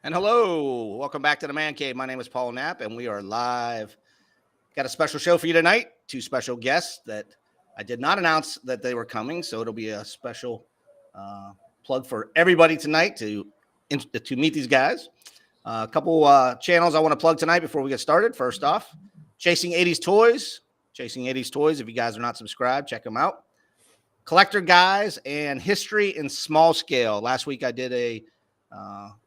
And hello, welcome back to the Mancave. My name is Paul Knapp, and we are live. Got a special show for you tonight. Two special guests that I did not announce that they were coming, so it'll be a special plug for everybody tonight to meet these guys. A couple channels I want to plug tonight before we get started. First off, Chasing 80s Toys. Chasing 80s Toys. If you guys are not subscribed, check them out. Collector Guys and History in Small Scale. Last week I did a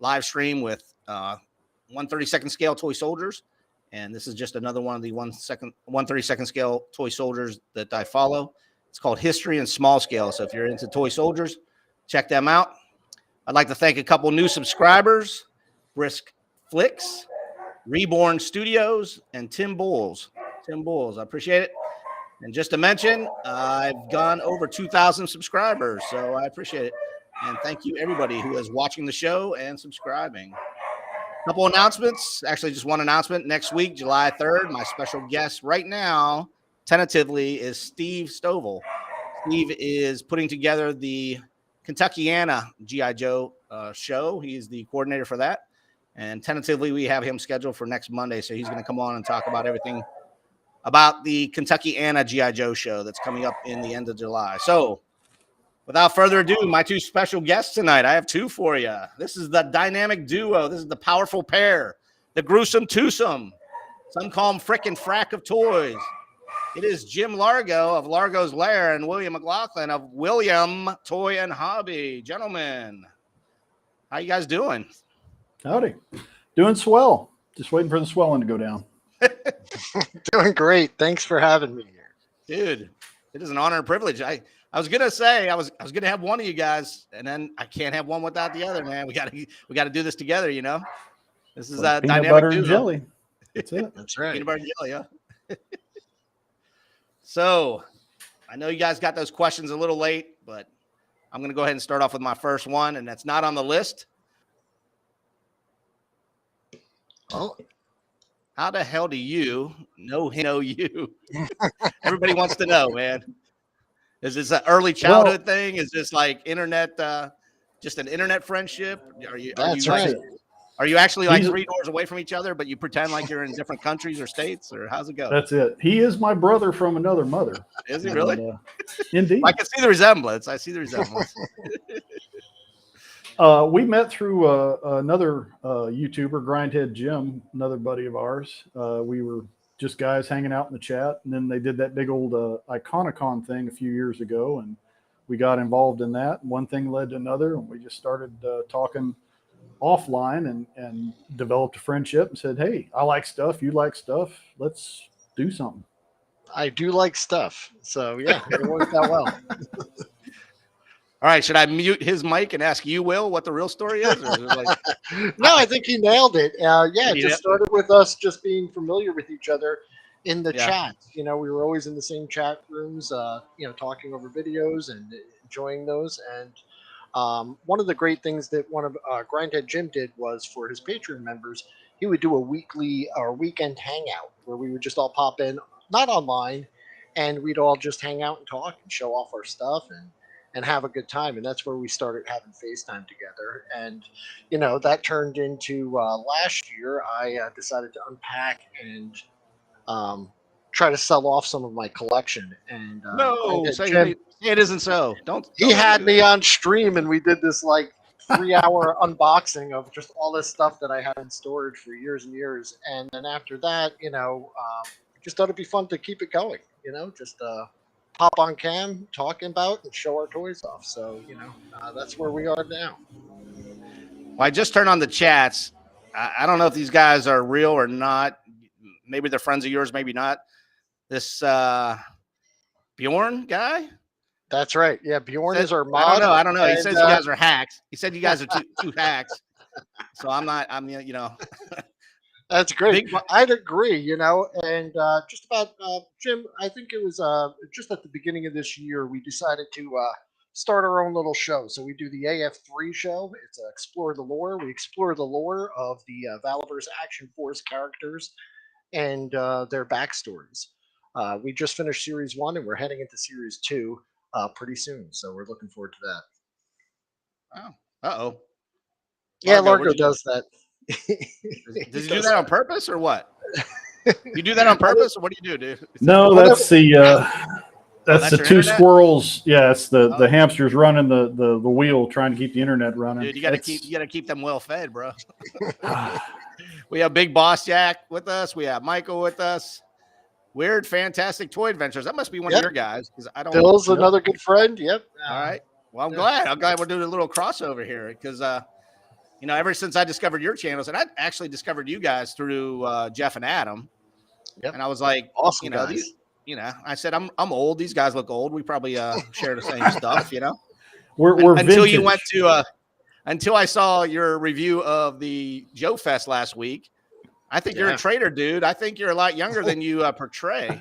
live stream with 1/32 scale toy soldiers, and this is just another one of the 1/32 scale toy soldiers that I follow. It's called History in Small Scale. So if you're into toy soldiers, check them out. I'd like to thank a couple new subscribers: Brisk Flicks, Reborn Studios, and Tim Bulls. Tim Bulls, I appreciate it. And just to mention, I've gone over 2,000 subscribers, so I appreciate it. And thank you, everybody who is watching the show and subscribing. A couple announcements. Actually, just one announcement. Next week, July 3rd, my special guest right now, tentatively, is Steve Stovall. Steve is putting together the Kentuckiana G.I. Joe show. He's the coordinator for that. And tentatively, we have him scheduled for next Monday. So he's going to come on and talk about everything about the Kentuckiana G.I. Joe show that's coming up in the end of July. So without further ado, my two special guests tonight. I have two for you. This is the dynamic duo. This is the powerful pair, the gruesome twosome. Some call them frickin' frack of toys. It is Jim Largo of Largo's Lair and William McLaughlin of Wilhelm Toy and Hobby. Gentlemen, how you guys doing? Howdy. Doing swell. Just waiting for the swelling to go down. Doing great. Thanks for having me here. Dude, it is an honor and privilege. I was gonna say I was gonna have one of you guys, and then I can't have one without the other, man. We gotta do this together, you know. This is peanut dynamic butter duo. And jelly. That's it. That's right. Peanut butter and jelly, yeah. So I know you guys got those questions a little late, but I'm gonna go ahead and start off with my first one, and that's not on the list. Oh. How the hell do you know you? Everybody wants to know, man. Is this an early childhood thing? Is this like internet, just an internet friendship? That's right. Are you actually like 3 doors away from each other, but you pretend like you're in different countries or states, or how's it go? That's it. He is my brother from another mother. Is he really? And, indeed. I can see the resemblance. I see the resemblance. We met through another YouTuber, Grindhead Jim, another buddy of ours. We were just guys hanging out in the chat, and then they did that big old Iconicon thing a few years ago, and we got involved in that. One thing led to another, and we just started talking offline and developed a friendship and said, hey, I like stuff, you like stuff, let's do something. I do like stuff, so yeah, it worked out well. All right, should I mute his mic and ask you, Will, what the real story is? Or is it like... No, I think he nailed it. It just started with us just being familiar with each other in the chat. You know, we were always in the same chat rooms, talking over videos and enjoying those. And one of the great things that one of Grindhead Jim did was for his Patreon members, he would do a weekly or weekend hangout where we would just all pop in, not online, and we'd all just hang out and talk and show off our stuff and have a good time. And that's where we started having FaceTime together. And, you know, that turned into last year, I decided to unpack and try to sell off some of my collection. And no, Jim, it isn't so. He had me on stream, and we did this like 3-hour unboxing of just all this stuff that I had in storage for years and years. And then after that, you know, just thought it'd be fun to keep it going, you know, just pop on cam, talking about and show our toys off. So, you know, that's where we are now. Well, I just turned on the chats. I don't know if these guys are real or not. Maybe they're friends of yours, maybe not. This Bjorn guy? That's right. Yeah, Bjorn is our mod. I don't know. He says you guys are hacks. He said you guys are two hacks. So I'm you know. That's great. I'd agree, you know, and just about Jim, I think it was just at the beginning of this year, we decided to start our own little show. So we do the AF3 show. It's Explore the Lore. We explore the lore of the Valaverse Action Force characters and their backstories. We just finished Series 1, and we're heading into Series 2 pretty soon. So we're looking forward to that. Oh, uh-oh. Yeah, Largo does that. Did you do that on purpose or what? You do that on purpose, or what do you do, dude? No, that's the that's the your two internet? squirrels. Yeah, it's the hamsters running the wheel, trying to keep the internet running. Dude, you gotta keep them well fed, bro. We have Big Boss Jack with us. We have Michael with us. Weird, fantastic toy adventures. That must be one of your guys because I don't. Bill's another good friend. Yep. All right. Well, I'm glad we're doing a little crossover here because ever since I discovered your channels, and I actually discovered you guys through Jeff and Adam. Yep. And I was like, awesome guys. I said I'm old. These guys look old. We probably share the same stuff, We're until vintage. you went to until I saw your review of the Joe Fest last week. I think you're a traitor, dude. I think you're a lot younger than you portray.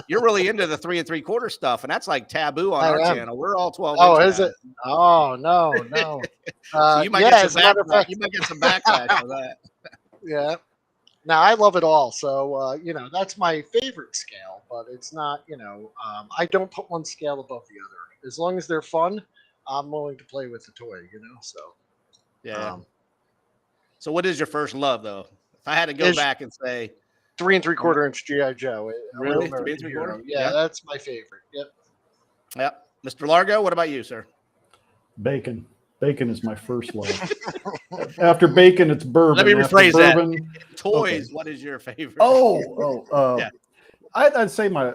You're really into the 3 3/4 stuff, and that's like taboo on our channel. We're all 12. Oh, is it? Oh, no. So you might get some backlash for that. Yeah. Now I love it all. So that's my favorite scale, but it's not. I don't put one scale above the other. As long as they're fun, I'm willing to play with the toy. So. Yeah. So what is your first love, though? If I had to go back and say 3 3/4 inch GI Joe. Really? 3 3/4? Yeah, that's my favorite. Yep. Yep. Mr. Largo, what about you, sir? Bacon. Bacon is my first love. After bacon, it's bourbon. Let me rephrase bourbon, that. Toys. Okay. What is your favorite? Yeah. I'd say my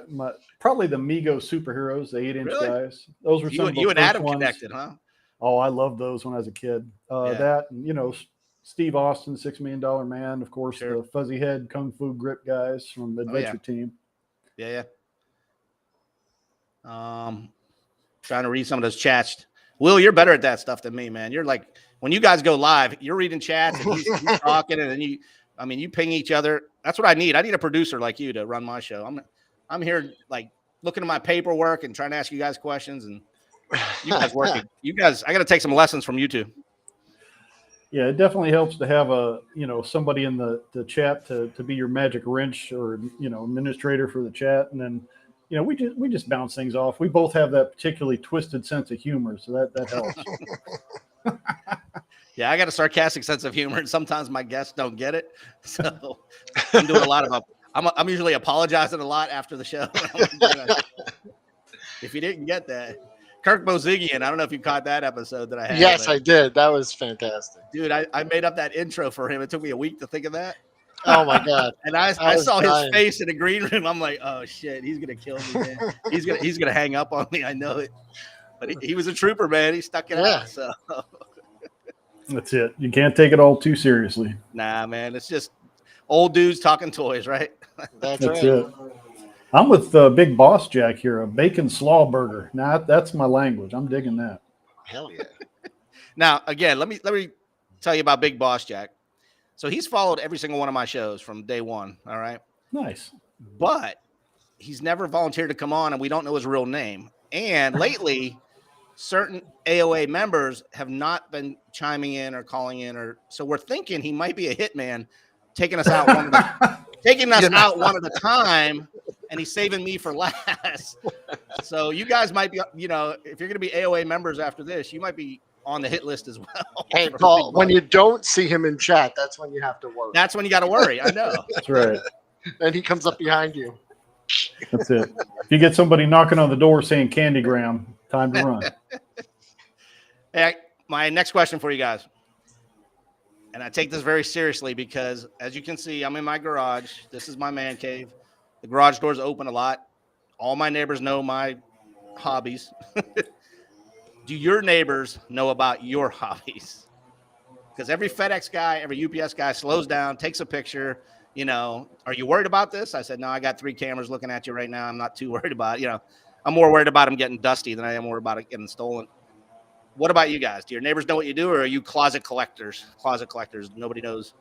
probably the Mego superheroes, the 8-inch guys. Those were some you and Adam ones. connected, huh? Oh, I loved those when I was a kid. That and Steve Austin, $6 Million Man, of course, the fuzzy head Kung Fu Grip guys from the Adventure Team. Yeah. Trying to read some of those chats. Will, you're better at that stuff than me, man. You're like, when you guys go live, you're reading chats and he's talking, and then you ping each other. That's what I need. I need a producer like you to run my show. I'm here like looking at my paperwork and trying to ask you guys questions, and you guys working. You guys, I got to take some lessons from you two. Yeah, it definitely helps to have somebody in the chat to be your magic wrench or administrator for the chat, and then we just bounce things off. We both have that particularly twisted sense of humor, so that helps. Yeah, I got a sarcastic sense of humor, and sometimes my guests don't get it. So I'm doing a lot of I'm usually apologizing a lot after the show. If you didn't get that. Kirk Bozigian, I don't know if you caught that episode that I had. Yes, I did. That was fantastic. Dude, I made up that intro for him. It took me a week to think of that. Oh, my God. And I saw his face in the green room. I'm like, oh, shit, he's going to kill me, man. He's gonna hang up on me. I know it. But he was a trooper, man. He stuck it out. So. That's it. You can't take it all too seriously. Nah, man. It's just old dudes talking toys, right? That's right. It. I'm with Big Boss Jack here, a bacon slaw burger. Now that's my language. I'm digging that. Hell yeah. Now, again, let me tell you about Big Boss Jack. So he's followed every single one of my shows from day one. All right. Nice. But he's never volunteered to come on, and we don't know his real name. And lately, certain AOA members have not been chiming in or calling in, so we're thinking he might be a hitman, taking us out one at a time, and he's saving me for last. So you guys might be, if you're going to be AOA members after this, you might be on the hit list as well. Hey, Paul, when you don't see him in chat, that's when you have to worry. That's when you got to worry. I know. That's right. Then he comes up behind you. That's it. If you get somebody knocking on the door saying Candygram, time to run. Hey, my next question for you guys. And I take this very seriously because, as you can see, I'm in my garage. This is my man cave. The garage doors open a lot. All my neighbors know my hobbies. Do your neighbors know about your hobbies? Because every FedEx guy, every UPS guy slows down, takes a picture. Are you worried about this? I said, no, I got 3 cameras looking at you right now. I'm not too worried about it. I'm more worried about them getting dusty than I am worried about it getting stolen. What about you guys? Do your neighbors know what you do, or are you closet collectors? Nobody knows.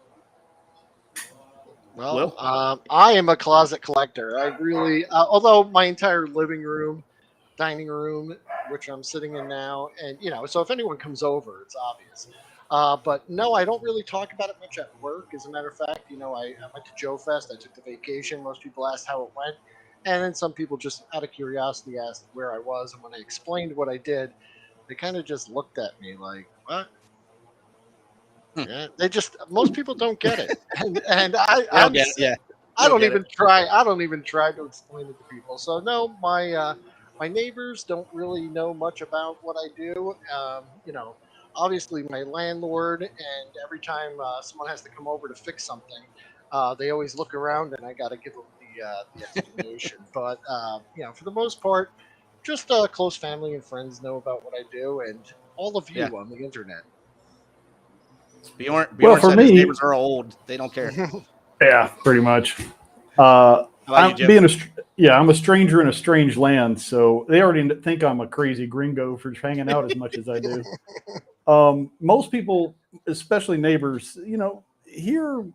Well, I am a closet collector. I really, although my entire living room, dining room, which I'm sitting in now, and so if anyone comes over, it's obvious. But no, I don't really talk about it much at work. As a matter of fact, I went to Joe Fest. I took the vacation. Most people asked how it went, and then some people just out of curiosity asked where I was. And when I explained what I did, they kind of just looked at me like, what? Yeah, most people don't get it, and I don't even try. I don't even try to explain it to people. So no, my neighbors don't really know much about what I do. Obviously my landlord, and every time someone has to come over to fix something, they always look around, and I got to give them the explanation. But for the most part, just close family and friends know about what I do, and all of you on the internet. Bjorn Well, for said his me, neighbors are old. They don't care. yeah, pretty much. How about you, Jim? I'm a stranger in a strange land, so they already think I'm a crazy gringo for hanging out as much as I do. Most people, especially neighbors, here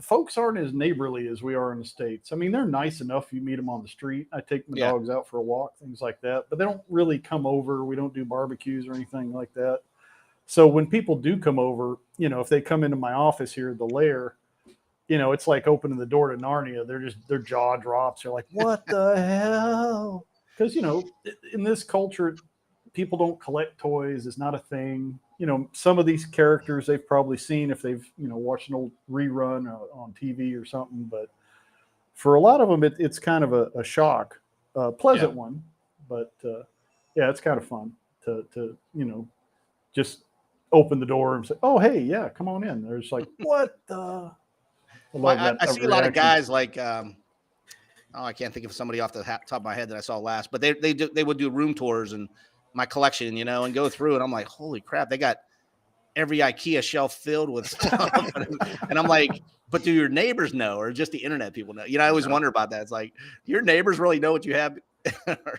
folks aren't as neighborly as we are in the States. I mean, they're nice enough. You meet them on the street. I take my dogs out for a walk, things like that, but they don't really come over. We don't do barbecues or anything like that. So when people do come over, if they come into my office here at the Lair, it's like opening the door to Narnia. Their jaw drops. They're like, what the hell? Because, in this culture, people don't collect toys. It's not a thing. Some of these characters they've probably seen if they've, watched an old rerun on TV or something. But for a lot of them, it's kind of a shock, pleasant one. But it's kind of fun to just open the door and say, oh, hey, yeah, come on in. There's like, what the? I see a lot of guys like, I can't think of somebody off the top of my head that I saw last, but they would do room tours and my collection, and go through, and I'm like, holy crap, they got every IKEA shelf filled with stuff, and I'm like, but do your neighbors know, or just the internet people know? I always wonder about that. It's like, do your neighbors really know what you have,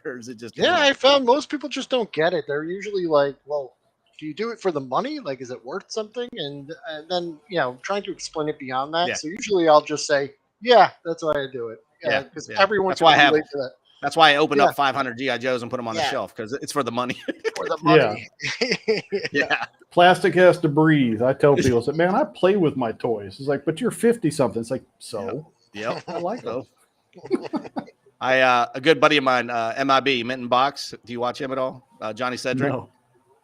or is it just? Yeah, I found most people just don't get it. They're usually like, well, do you do it for the money? Like, is it worth something? And then, trying to explain it beyond that. Yeah. So usually I'll just say, yeah, that's why I do it. Because everyone can relate to that. That's why I opened up 500 GI Joes and put them on the shelf, because it's for the money. For the money. Yeah. Plastic has to breathe. I tell people, I say, man, I play with my toys. It's like, but you're 50 something. It's like, so. Yeah. I like it. A good buddy of mine, MIB, Minton Box. Do you watch him at all? Johnny Cedric? No.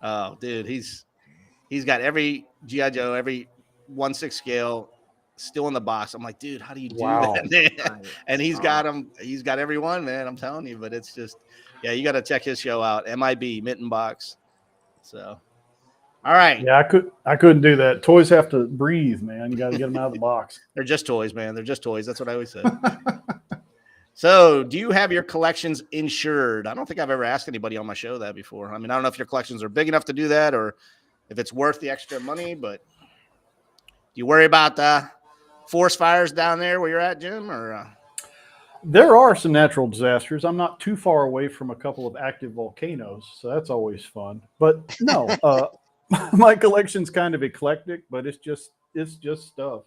Oh, dude, he's got every GI Joe, every 1/6 scale still in the box. I'm like, dude, how do you do that, man? And he's got them. He's got every one, man. I'm telling you. But it's just, you got to check his show out. MIB, Minton Box. So, all right. Yeah, I couldn't do that. Toys have to breathe, man. You got to get them out of the box. They're just toys, man. They're just toys. That's what I always say. So, do you have your collections insured? I don't think I've ever asked anybody on my show that before. I mean, I don't know if your collections are big enough to do that, or if it's worth the extra money, but do you worry about the forest fires down there where you're at, Jim? Or there are some natural disasters. I'm not too far away from a couple of active volcanoes, so that's always fun. But no, my collection's kind of eclectic, but it's just stuff,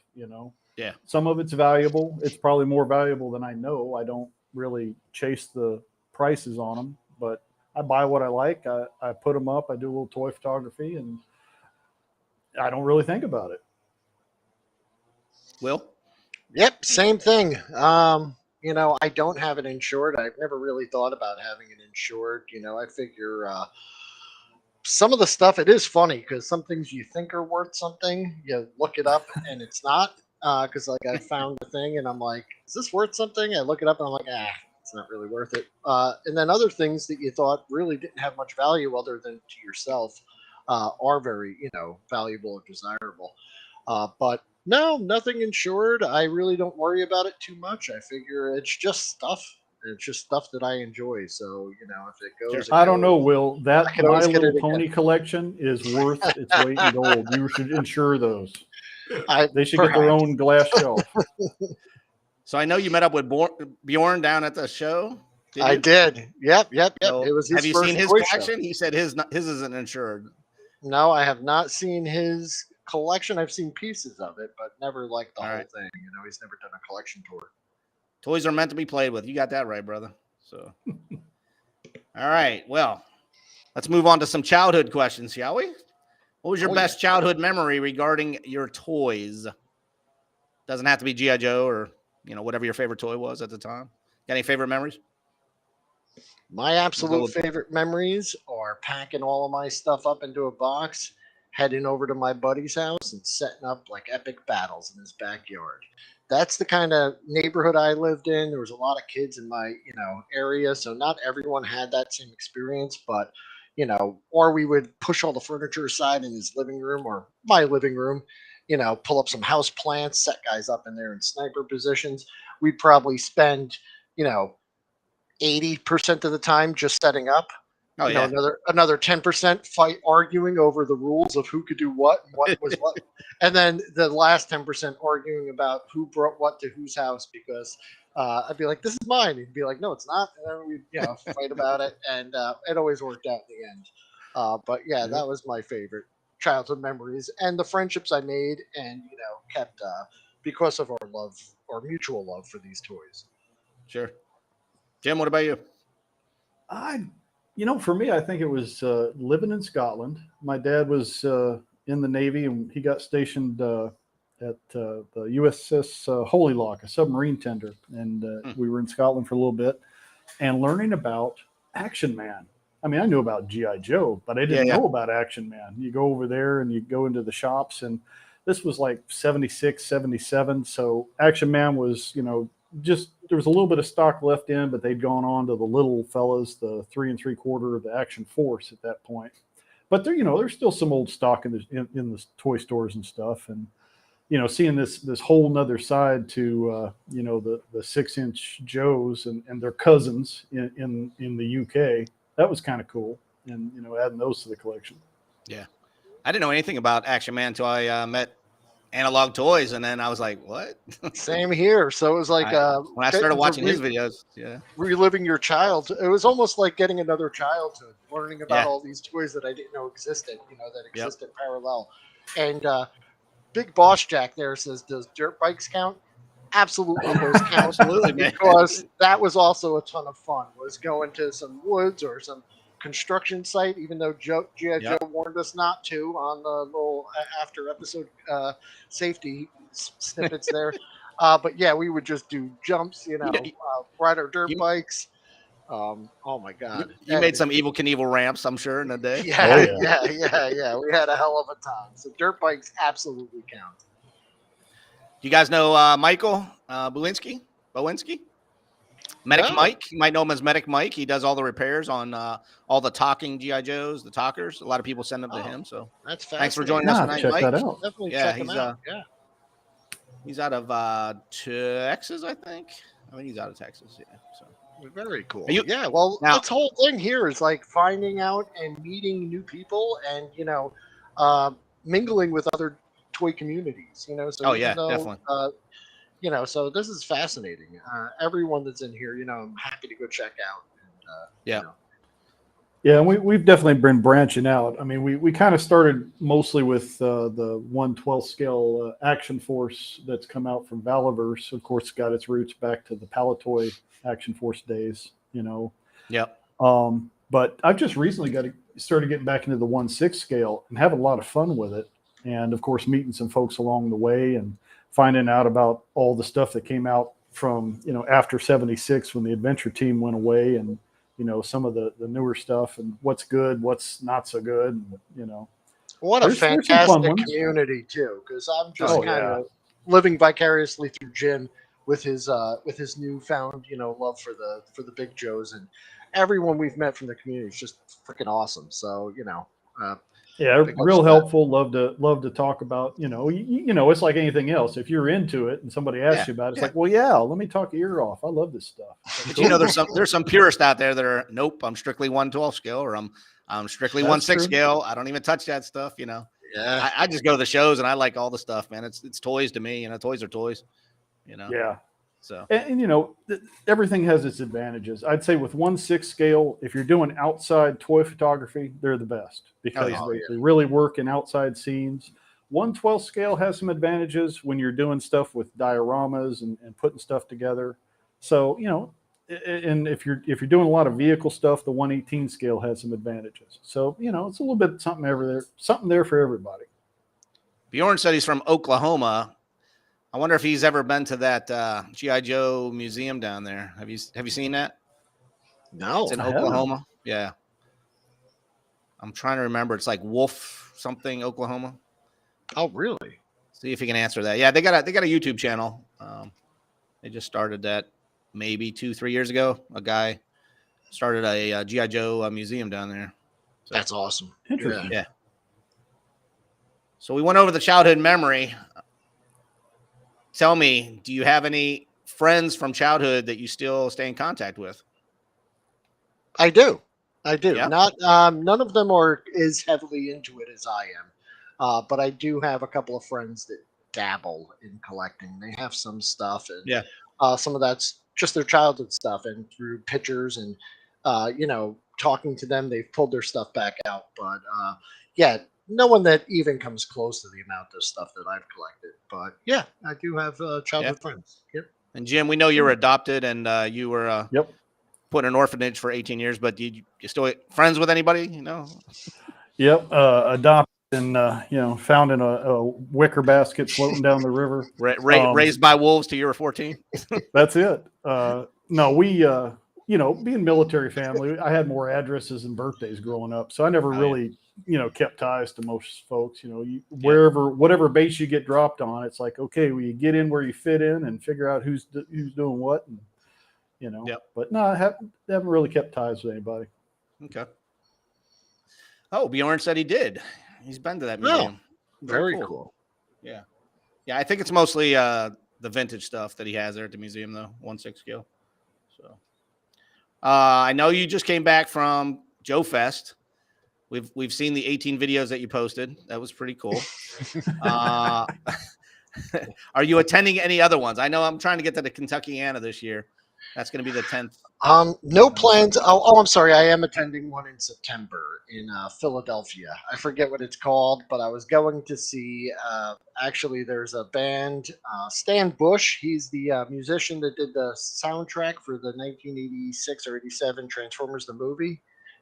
Yeah. Some of it's valuable. It's probably more valuable than I know. I don't really chase the prices on them, but I buy what I like. I put them up. I do a little toy photography, and I don't really think about it. Will? Yep, same thing. I don't have it insured. I've never really thought about having it insured. I figure some of the stuff, it is funny because some things you think are worth something, you look it up and it's not. Because I found a thing and I'm like, is this worth something? I look it up and I'm like, it's not really worth it. And then other things that you thought really didn't have much value other than to yourself are very, valuable and desirable. But no, nothing insured. I really don't worry about it too much. I figure it's just stuff. It's just stuff that I enjoy. So, if it goes, I don't know, Will. That My Little Pony collection is worth its weight in gold. You should insure those. They should get their own glass shelf. So I know you met up with Bjorn down at the show. I did. Yep. So it was his have you first seen his collection? He said his isn't insured. No, I have not seen his collection. I've seen pieces of it, but never like the whole thing. He's never done a collection tour. Toys are meant to be played with. You got that right, brother. So, all right. Well, let's move on to some childhood questions, shall we? What was your best childhood memory regarding your toys? Doesn't have to be G.I. Joe or, whatever your favorite toy was at the time. Got any favorite memories? My absolute favorite memories are packing all of my stuff up into a box heading over to my buddy's house and setting up like epic battles in his backyard. That's the kind of neighborhood I lived in. There was a lot of kids in my, area, so not everyone had that same experience, but or we would push all the furniture aside in his living room or my living room, pull up some house plants, set guys up in there in sniper positions. We'd probably spend, you know, 80% of the time just setting up. Oh yeah. Another 10% fight arguing over the rules of who could do what and what was what. And then the last 10% arguing about who brought what to whose house because I'd be like, this is mine. He'd be like, no, it's not. And then we'd fight about it. And it always worked out in the end. But yeah, that was my favorite childhood memories and the friendships I made and, kept because of our mutual love for these toys. Sure. Jim, what about you? For me, I think it was living in Scotland. My dad was in the Navy, and he got stationed at the USS Holy Lock, a submarine tender. And we were in Scotland for a little bit and learning about Action Man. I mean, I knew about G.I. Joe, but I didn't know about Action Man. You go over there and you go into the shops, and this was like 76, 77. So Action Man was, just there was a little bit of stock left in, but they'd gone on to the little fellas, the 3 3/4, the Action Force at that point. But there, there's still some old stock in the toy stores and stuff, and seeing this whole nother side to the 6-inch Joes and their cousins in the UK, that was kind of cool, and adding those to the collection. Yeah, I didn't know anything about Action Man until I met Analog Toys, and then I was like, what? Same here. So it was like when I started watching his videos, reliving your childhood. It was almost like getting another childhood, learning about all these toys that I didn't know existed, that existed parallel. And Big Boss Jack there says, does dirt bikes count? Absolutely, those count. Absolutely, man. Because that was also a ton of fun, was going to some woods or some construction site, even though G.I. Joe warned us not to on the little after episode safety snippets there. But yeah, we would just do jumps, ride our dirt bikes. Oh my God. You made some Evel Knievel ramps, I'm sure, in a day. Yeah. We had a hell of a time. So dirt bikes absolutely count. You guys know Michael Bowenski? Medic Mike. You might know him as Medic Mike. He does all the repairs on all the talking G.I. Joes, the talkers. A lot of people send them to him. So that's thanks for joining us tonight, check Mike. That out. Definitely check him out. He's out of Texas, I think. I think he's out of Texas. Yeah. So very cool. Now, this whole thing here is like finding out and meeting new people and mingling with other toy communities. So definitely. So this is fascinating. Everyone that's in here, I'm happy to go check out. And, Yeah, and we've definitely been branching out. I mean, we kind of started mostly with the 1/12 scale Action Force that's come out from Valiverse. Of course, got its roots back to the Palatoy Action Force days, Yep. But I've just recently started getting back into the 1/6 scale and having a lot of fun with it. And of course, meeting some folks along the way and finding out about all the stuff that came out from, after 76 when the adventure team went away and, some of the newer stuff and what's good, what's not so good, What a fantastic community too, because I'm just kind of living vicariously through Jim with his newfound, love for the Big Joes, and everyone we've met from the community is just freaking awesome. So, real helpful. Love to talk about, it's like anything else. If you're into it and somebody asks you about it, it's like, well, let me talk your ear off. I love this stuff. But there's some purists out there that are, nope, I'm strictly 1/12 scale, or I'm strictly 1/6 scale. I don't even touch that stuff, Yeah. I just go to the shows and I like all the stuff, man. It's toys to me, toys are toys, Yeah. So and everything has its advantages. I'd say with 1/6 scale, if you're doing outside toy photography, they're the best because they really work in outside scenes. 1/12 scale has some advantages when you're doing stuff with dioramas and putting stuff together. So and if you're doing a lot of vehicle stuff, the 1/18 scale has some advantages. So it's a little bit something there for everybody. Bjorn said he's from Oklahoma. I wonder if he's ever been to that G.I. Joe museum down there. Have you seen that? No, it's in Oklahoma. Yeah. I'm trying to remember. It's like Wolf something, Oklahoma. Oh, really? See if you can answer that. Yeah, they got a YouTube channel. They just started that maybe 2-3 years ago. A guy started a GI Joe museum down there. So, that's awesome. Interesting. Yeah. So we went over the childhood memory. Tell me, do you have any friends from childhood that you still stay in contact with? I do. Yeah. Not none of them are as heavily into it as I am, but I do have a couple of friends that dabble in collecting. They have some stuff, and Yeah. some of that's just their childhood stuff, and through pictures and talking to them, they've pulled their stuff back out. But yeah, no one that even comes close to the amount of stuff that I've collected. But yeah, I do have childhood friends. Yep. And Jim, we know you were adopted and you were Yep. put in an orphanage for 18 years, but you still friends with anybody? Yep. Adopted and found in a wicker basket floating down the river. Raised by wolves till you were 14. That's it. No, we being military family, I had more addresses and birthdays growing up, so I never really kept ties to most folks. Whatever base you get dropped on, it's like, okay, well, you get in where you fit in and figure out who's doing what, and But no, I haven't really kept ties with anybody. Okay. Oh, Bjorn said he did. He's been to that museum. Very cool. Yeah. Yeah, I think it's mostly the vintage stuff that he has there at the museum, though. 1/6 scale. So, I know you just came back from Joe Fest. We've seen the 18 videos that you posted. That was pretty cool. Are you attending any other ones? I know I'm trying to get to the Kentuckiana this year. That's going to be the 10th. No plans. Oh, I'm sorry. I am attending one in September in Philadelphia. I forget what it's called, but I was going to see. Actually, there's a band, Stan Bush. He's the musician that did the soundtrack for the 1986 or 87 Transformers the movie.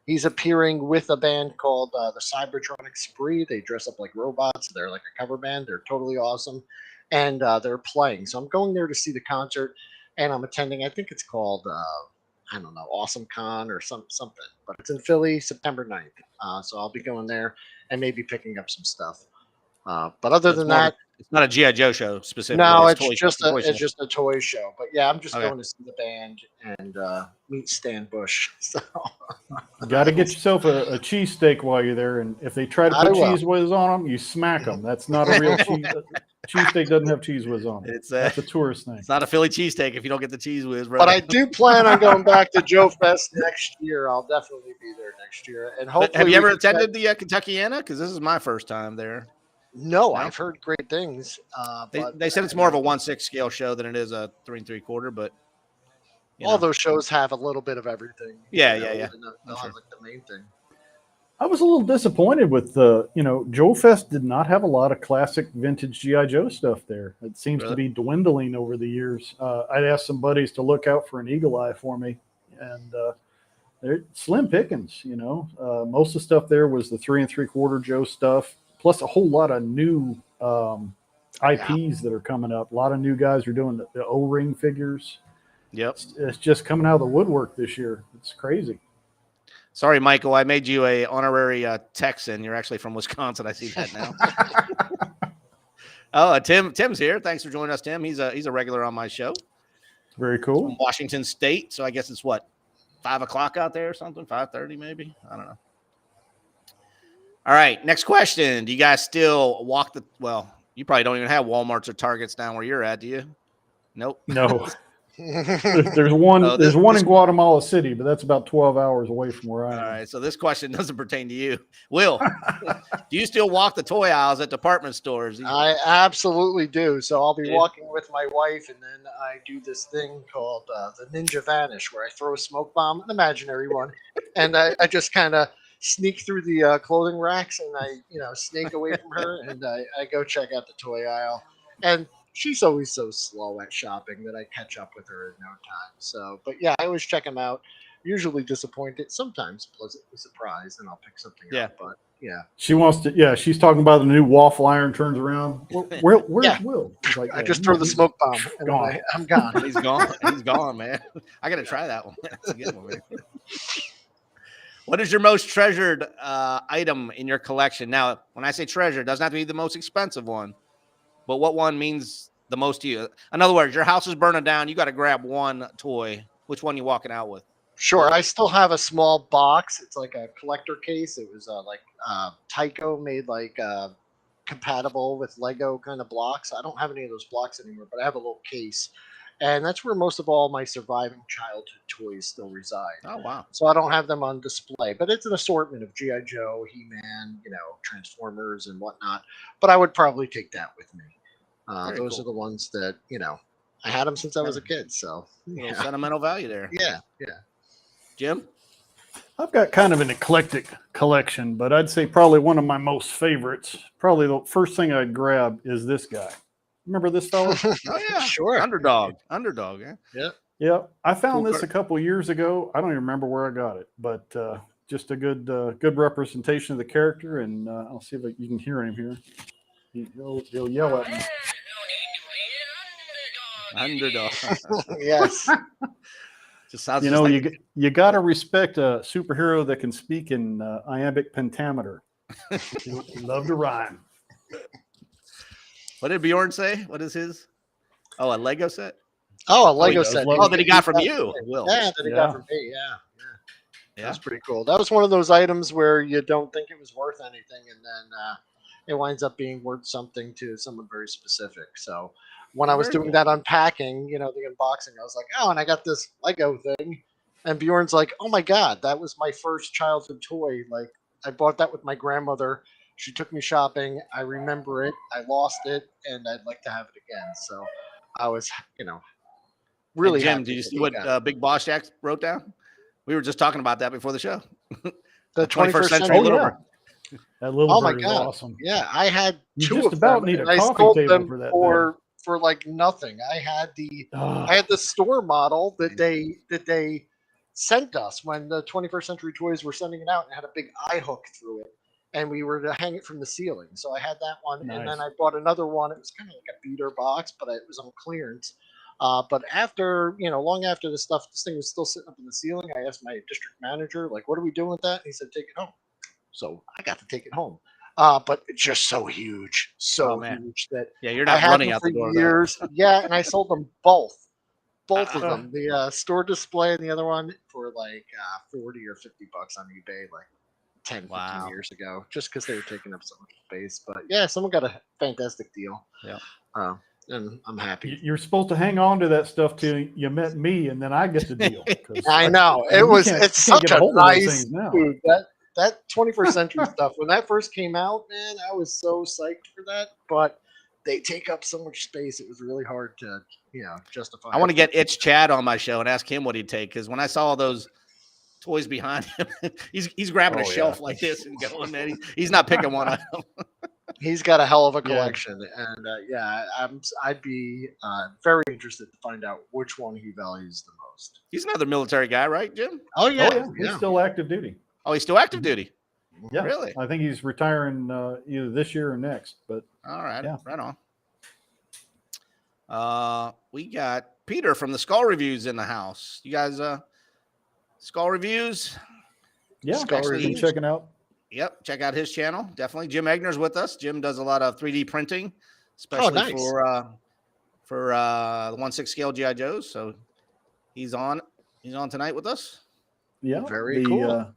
He's appearing with a band called the Cybertronic Spree. They dress up like robots. They're like a cover band. They're totally awesome, and they're playing. So I'm going there to see the concert. And I'm attending, I think it's called, I don't know, Awesome Con or something. But it's in Philly, September 9th. So I'll be going there and maybe picking up some stuff. But other than that, it's not a G.I. Joe show specifically. No, it's just a toy show. But yeah, I'm just going to see the band and meet Stan Bush. So got to get yourself a cheesesteak while you're there. And if they try to put cheese whiz on them, you smack them. That's not a real cheese. Cheesesteak doesn't have cheese whiz on it. That's a tourist thing. It's not a Philly cheesesteak if you don't get the cheese whiz, bro. But I do plan on going back to Joe Fest next year. I'll definitely be there next year. And hopefully, have you ever attended the Kentuckiana? Because this is my first time there. No, I've heard great things. They said it's more of a 1/6 scale show than it is a 3 3/4. But all those shows have a little bit of everything. Yeah. They'll have like the main thing. I was a little disappointed with Joe Fest did not have a lot of classic vintage G.I. Joe stuff there. It seems to be dwindling over the years. I'd asked some buddies to look out for an eagle eye for me, and they're slim pickings. Most of the stuff there was the 3 3/4 Joe stuff, plus a whole lot of new IPs that are coming up. A lot of new guys are doing the O-ring figures. Yep, it's just coming out of the woodwork this year. It's crazy. Sorry, Michael. I made you a honorary Texan. You're actually from Wisconsin. I see that now. Oh, Tim's here. Thanks for joining us, Tim. He's a regular on my show. Very cool. From Washington State. So I guess it's 5 o'clock out there or something, 5:30 maybe. I don't know. All right, next question. Do you guys still walk you probably don't even have Walmarts or Targets down where you're at, do you? Nope. No. There's one in Guatemala City, but that's about 12 hours away from where I am. All right, so this question doesn't pertain to you. Will, do you still walk the toy aisles at department stores? I absolutely do. So I'll be walking with my wife, and then I do this thing called the Ninja Vanish, where I throw a smoke bomb, an imaginary one, and I just kind of sneak through the clothing racks, and I snake away from her, and I go check out the toy aisle. And she's always so slow at shopping that I catch up with her in no time. So, but yeah, I always check them out. Usually disappointed, sometimes pleasantly surprised, and I'll pick something up. But yeah, she wants to. Yeah, she's talking about the new waffle iron. Turns around. Where's Will? Like, I just throw the smoke bomb, and I'm gone. He's gone. He's gone, man. I got to try that one. That's a good one, man. What is your most treasured item in your collection? Now, when I say treasure, it doesn't have to be the most expensive one, but what one means the most to you? In other words, your house is burning down. You got to grab one toy. Which one you walking out with? Sure, I still have a small box. It's like a collector case. It was Tyco made compatible with Lego kind of blocks. I don't have any of those blocks anymore, but I have a little case. And that's where most of all my surviving childhood toys still reside. Oh, wow. So I don't have them on display, but it's an assortment of G.I. Joe, He-Man, Transformers and whatnot. But I would probably take that with me. Those cool. are the ones that, I had them since I was a kid. So Sentimental value there. Yeah. Jim? I've got kind of an eclectic collection, but I'd say probably one of my most favorites, probably the first thing I'd grab is this guy. Remember this fella? Oh, yeah. Sure. Underdog, yeah. Yeah. I found this a couple of years ago. I don't even remember where I got it, but just a good representation of the character. And I'll see if you can hear him here. He'll yell at me. Underdog. Yes. Just sounds you got to respect a superhero that can speak in iambic pentameter. You love to rhyme. What did Bjorn say? What is his? Oh, a Lego set? Oh, a Lego set. Oh, that he got from you. Will. Yeah, that he got from me. Yeah. That's pretty cool. That was one of those items where you don't think it was worth anything, and then it winds up being worth something to someone very specific. So when I was doing that unpacking, the unboxing, I was like, oh, and I got this Lego thing. And Bjorn's like, oh my God, that was my first childhood toy. Like, I bought that with my grandmother. She took me shopping. I remember it. I lost it, and I'd like to have it again. So I was, really Jim, happy. did you see what Big Boss Jack wrote down? We were just talking about that before the show. The 21st century Little Bird. That little bird is awesome. Yeah, I had you two just of about them, need a and I coffee sold table them for that for like nothing. I had the store model that they sent us when the 21st Century Toys were sending it out, and had a big eye hook through it, and we were to hang it from the ceiling. So I had that one, and then I bought another one. It was kind of like a beater box, but it was on clearance. But after, long after this thing was still sitting up in the ceiling, I asked my district manager, like, what are we doing with that? And he said, take it home. So I got to take it home. But it's just so huge, huge that you're not running out the door years. Yeah, and I sold them both of them. The store display and the other one for like $40 or $50 on eBay, like 10, 15 years ago, just because they were taking up so much space. But yeah, someone got a fantastic deal. Yeah. And I'm happy. You're supposed to hang on to that stuff till you met me, and then I get the deal. I know it's such a nice food. That 21st century stuff, when that first came out, man, I was so psyched for that. But they take up so much space; it was really hard to, justify. I want to get Itch Chad on my show and ask him what he'd take, because when I saw all those toys behind him, he's grabbing a shelf like this and going, man, he's not picking one item. He's got a hell of a collection, and I'd be very interested to find out which one he values the most. He's another military guy, right, Jim? Oh yeah, he's still active duty. Oh, he's still active duty. Yeah, really? I think he's retiring either this year or next. But all right, right on. We got Peter from the Skull Reviews in the house. You guys, Skull Reviews? Yeah, Skull Reviews. Checking out. Yep, check out his channel. Definitely. Jim Egner's with us. Jim does a lot of 3D printing, especially for the 1/6 scale GI Joes. So he's on tonight with us. Yeah, very cool.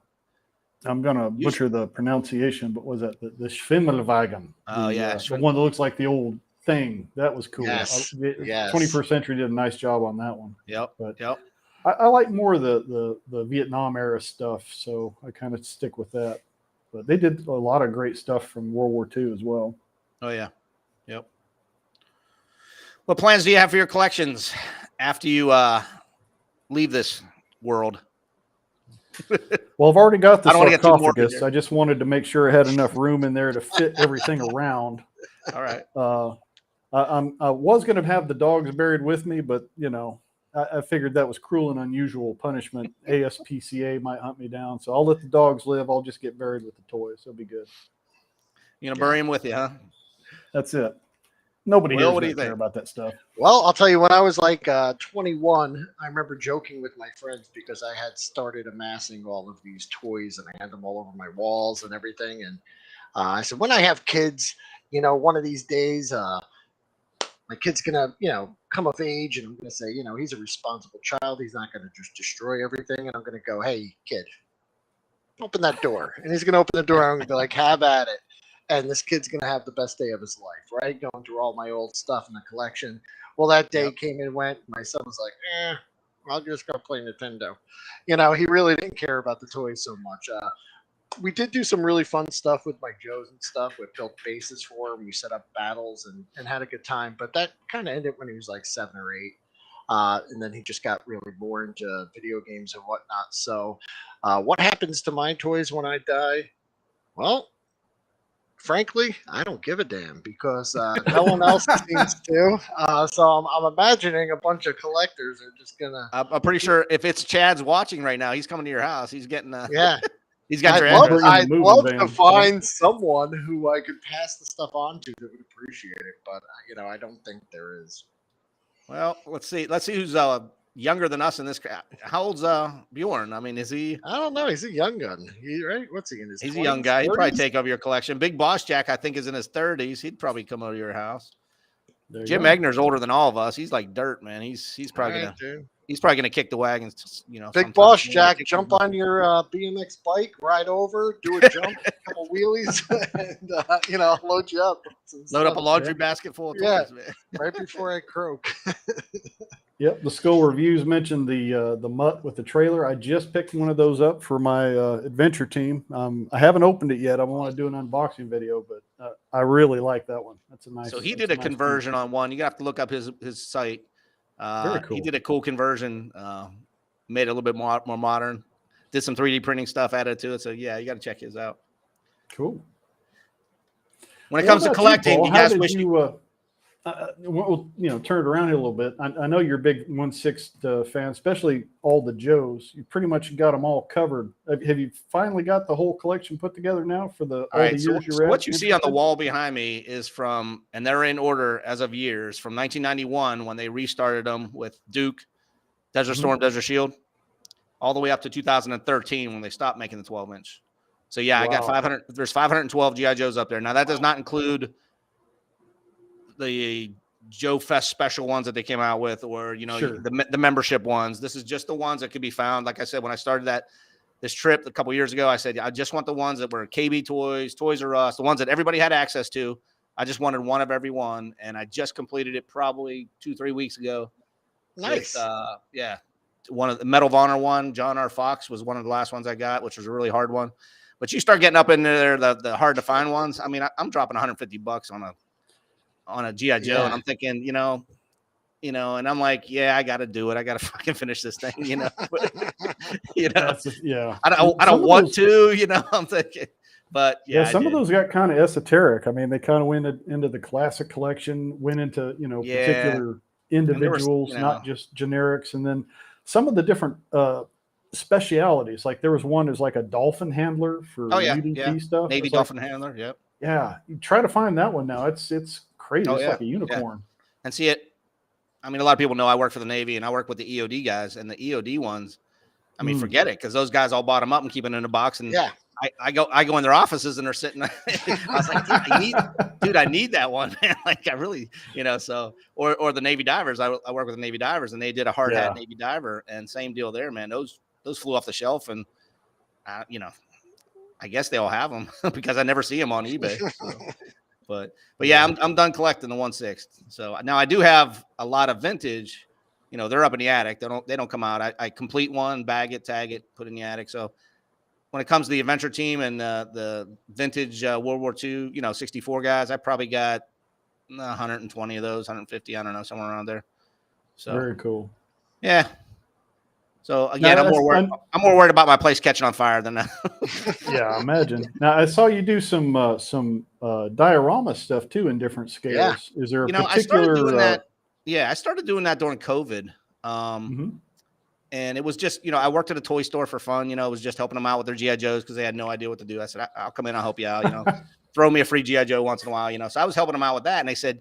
I'm gonna butcher the pronunciation, but was that the Schwimmelwagen? Oh yeah, the one that looks like the old thing. That was cool. Yes. 21st Century did a nice job on that one. Yep. But I like more of the Vietnam era stuff, so I kind of stick with that. But they did a lot of great stuff from World War II as well. Oh, yeah. Yep. What plans do you have for your collections after you leave this world? Well, I've already got the sarcophagus. I just wanted to make sure I had enough room in there to fit everything around. All right. I was going to have the dogs buried with me, but, I figured that was cruel and unusual punishment. ASPCA might hunt me down. So I'll let the dogs live. I'll just get buried with the toys. It'll be good. You're going to bury them with you, huh? That's it. Nobody here Will, is what do going you to care think? about that stuff. Well, I'll tell you, when I was like 21, I remember joking with my friends because I had started amassing all of these toys and I had them all over my walls and everything. And I said, when I have kids, one of these days, my kid's gonna, come of age, and I'm gonna say, he's a responsible child. He's not gonna just destroy everything. And I'm gonna go, hey, kid, open that door. And he's gonna open the door. And I'm gonna be like, have at it. And this kid's gonna have the best day of his life, right? Going through all my old stuff in the collection. Well, that day Yep. came and went. My son was like, I'll just go play Nintendo. He really didn't care about the toys so much. We did do some really fun stuff with my Joes and stuff. We built bases for him. We set up battles and had a good time. But that kind of ended when he was like 7 or 8. And then he just got really more into video games and whatnot. So, what happens to my toys when I die? Well, frankly, I don't give a damn because no one else seems to. So I'm imagining a bunch of collectors are just gonna. I'm pretty sure if it's Chad's watching right now, he's coming to your house. He's getting Yeah, he's got your address. Bringing the I'd moving love van. to find someone who I could pass the stuff on to that would appreciate it, but I don't think there is. Well, let's see who's younger than us in this. How old's Bjorn? I mean, is he? I don't know. He's a young gun. Right? What's he in his? He's 20s, a young guy. He'd probably 30s? take over your collection. Big Boss Jack, I think, is in his 30s. He'd probably come over to your house. There you Jim go. Egner's older than all of us. He's like dirt, man. He's probably All right, dude. gonna kick the wagons. Big sometime Boss soon. Jack, jump on your BMX bike, ride over, do a jump, a couple wheelies, and load you up. Load up a laundry basket full of toys, man. Right before I croak. Yep, the Skull Reviews mentioned the mutt with the trailer. I just picked one of those up for my adventure team. I haven't opened it yet. I want to do an unboxing video, but I really like that one. That's a nice. So he did a conversion on one. You have to look up his site. Very cool. He did a cool conversion, made it a little bit more modern. Did some 3D printing stuff added to it. So yeah, you got to check his out. Cool. When it comes to collecting, you guys wish you. We'll turn it around here a little bit. I know you're a big 1/6 fan, especially all the Joes. You pretty much got them all covered. Have you finally got the whole collection put together now for all right, the so years you're at? what you see on the wall behind me is from, and they're in order as of years, from 1991 when they restarted them with Duke, Desert Storm, Desert Shield, all the way up to 2013 when they stopped making the 12-inch. So yeah, I got 500. There's 512 GI Joes up there. Now that does not include the Joe Fest special ones that they came out with, or the membership ones. This is just the ones that could be found. Like I said, when I started this trip a couple years ago, I said I just want the ones that were KB Toys, Toys R Us, the ones that everybody had access to. I just wanted one of every one, and I just completed it probably 2-3 weeks ago. Nice. With, one of the Medal of Honor one. John R. Fox was one of the last ones I got, which was a really hard one. But you start getting up in there, the hard to find ones. I mean, I'm dropping $150 on a GI Joe, and I'm thinking, and I'm like, yeah, I got to do it. I got to fucking finish this thing, I don't want to, I'm thinking, but some of those got kind of esoteric. I mean, they kind of went into the classic collection, went into particular individuals, not just generics, and then some of the different specialities. Like there was one is like a dolphin handler for UDT stuff. Navy dolphin handler. Yep. Yeah, you try to find that one now. It's crazy. It's like a unicorn. Yeah. And see it. I mean, a lot of people know I work for the Navy and I work with the EOD guys, and the EOD ones, I mean, forget it, because those guys all bought them up and keep it in a box. And I go in their offices and they're sitting. I was like, I need that one, man. Like I really, so or the Navy divers. I work with the Navy divers, and they did a hard hat Navy diver, and same deal there, man. Those flew off the shelf, and I guess they all have them because I never see them on eBay. So. But yeah, I'm done collecting the 1/6. So now I do have a lot of vintage. They're up in the attic. They don't come out. I complete one, bag it, tag it, put it in the attic. So when it comes to the adventure team and the vintage World War II, 64 guys, I probably got 120 of those, 150. I don't know, somewhere around there. So very cool. Yeah. So again, I'm more worried about my place catching on fire than that. Yeah, I imagine. Now I saw you do some diorama stuff too in different scales. Yeah. Is there a particular? I started doing that. Yeah, I started doing that during COVID. And it was just, I worked at a toy store for fun. It was just helping them out with their GI Joes because they had no idea what to do. I said, I'll come in, I'll help you out. Throw me a free GI Joe once in a while. So I was helping them out with that, and they said,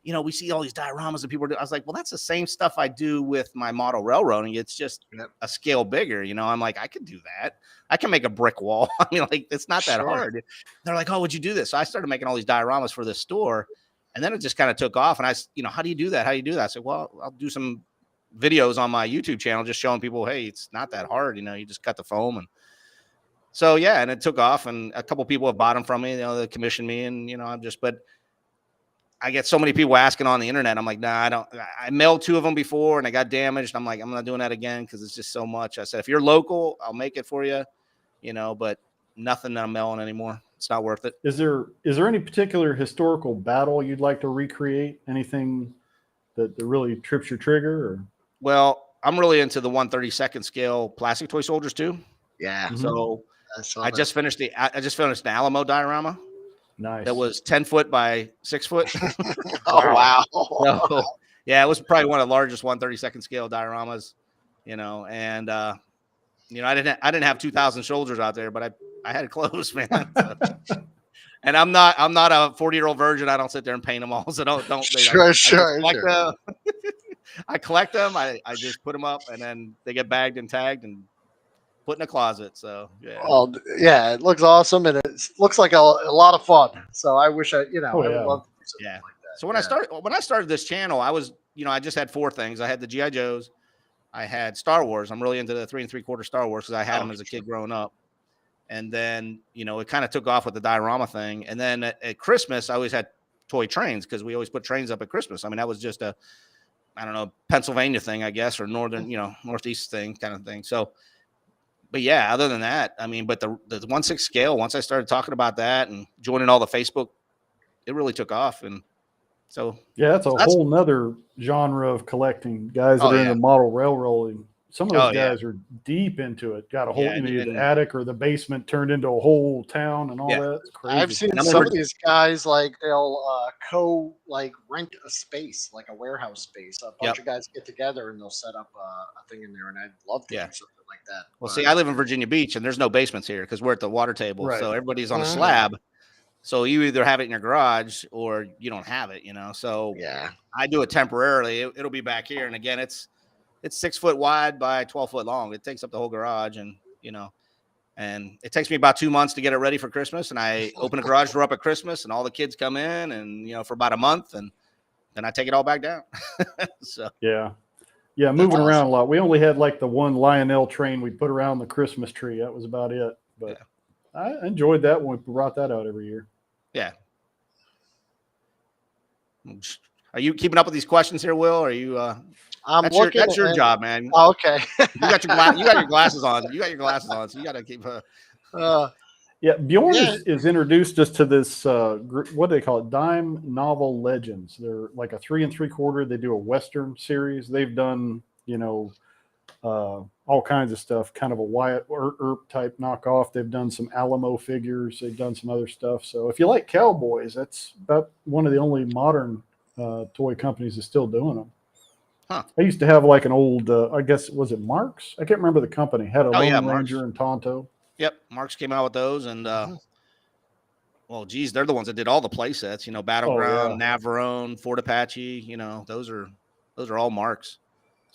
you know, we see all these dioramas and people do. I was like, well, that's the same stuff I do with my model railroading. It's just a scale bigger, you know. I'm like, I could do that. I can make a brick wall. I mean, like, it's not that hard. They're like, oh, would you do this? So I started making all these dioramas for this store, and then it just kind of took off. And I, you know, how do you do that? How do you do that? I said, well, I'll do some videos on my YouTube channel, just showing people, hey, it's not that hard. You know, you just cut the foam. And so, yeah, and it took off, and a couple people have bought them from me, you know, they commissioned me, and, you know, I'm just, but I get so many people asking on the internet. I'm like, nah, I don't. I mailed 2 of them before and I got damaged. I'm like, I'm not doing that again because it's just so much. I said, if you're local, I'll make it for you, you know, but nothing that I'm mailing anymore. It's not worth it. Is there any particular historical battle you'd like to recreate? Anything that really trips your trigger? Or? Well, I'm really into the 1/32 scale plastic toy soldiers too. Yeah. So I just finished the Alamo diorama. Nice. That was 10 foot by 6 foot. Oh, wow. So, yeah, it was probably one of the largest 1/32 scale dioramas, you know, and, you know, I didn't have 2,000 soldiers out there, but I had close, man. So. And I'm not a 40-year-old virgin. I don't sit there and paint them all. So don't. I collect them. I just put them up, and then they get bagged and tagged and put in a closet. So yeah. Well, yeah, it looks awesome, and it looks like a lot of fun. So I wish I would love to do something like that. So when I started this channel, I was, you know, I just had 4 things. I had the GI Joes, I had Star Wars. I'm really into the 3 3/4 Star Wars because I had them as a kid growing up. And then, you know, it kind of took off with the diorama thing. And then at Christmas, I always had toy trains because we always put trains up at Christmas. I mean, that was just a, I don't know, Pennsylvania thing, I guess, or northern, you know, northeast thing kind of thing. So, but yeah, other than that, I mean, but the 1/6 scale, once I started talking about that and joining all the Facebook, it really took off. And so, yeah, that's whole nother genre of collecting. Guys that are into model railroading. Some of those guys are deep into it. Got a whole the attic or the basement turned into a whole town and all that. It's crazy. I've seen some of these guys, like, they'll rent a space, like a warehouse space. A bunch of guys get together and they'll set up a thing in there, and I'd love to do something like that. Well, see, I live in Virginia Beach, and there's no basements here because we're at the water table, so everybody's on a slab. So you either have it in your garage or you don't have it, you know. So I do it temporarily. It'll be back here, and again, it's 6 foot wide by 12 foot long. It takes up the whole garage, and, you know, and it takes me about 2 months to get it ready for Christmas. And I open a garage door up at Christmas, and all the kids come in, and, you know, for about a month, and then I take it all back down. So yeah, moving around a lot. We only had like the one Lionel train we put around the Christmas tree. That was about it. But I enjoyed that when we brought that out every year. Yeah. Are you keeping up with these questions here, Will? Or are you? That's your job, man. Oh, okay. You got your glasses on. You got your glasses on, so you got to keep. Bjorn is introduced us to this. What do they call it? Dime Novel Legends. They're like a 3 3/4. They do a Western series. They've done, you know, all kinds of stuff. Kind of a Wyatt Earp type knockoff. They've done some Alamo figures. They've done some other stuff. So if you like cowboys, that's about one of the only modern toy companies that's still doing them. Huh. I used to have like an old, I guess, was it Marks? I can't remember the company. Had a Lone Ranger and Tonto. Yep, Marks came out with those, and well, geez, they're the ones that did all the play sets. You know, Battleground, Navarone, Fort Apache. You know, those are all Marks.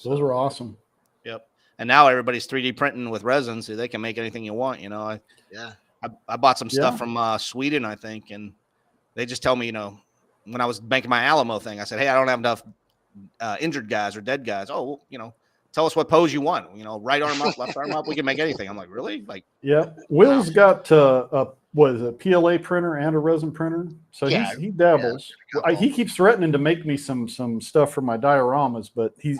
Those were awesome. Yep. And now everybody's 3D printing with resin, so they can make anything you want. You know, I bought some stuff from Sweden, I think, and they just tell me, you know, when I was making my Alamo thing, I said, hey, I don't have enough injured guys or dead guys. Oh, well, you know, tell us what pose you want. You know, right arm up, left arm up. We can make anything. I'm like, really? Like, yeah. Will's got a PLA printer and a resin printer, so he dabbles. He keeps threatening to make me some stuff for my dioramas, but he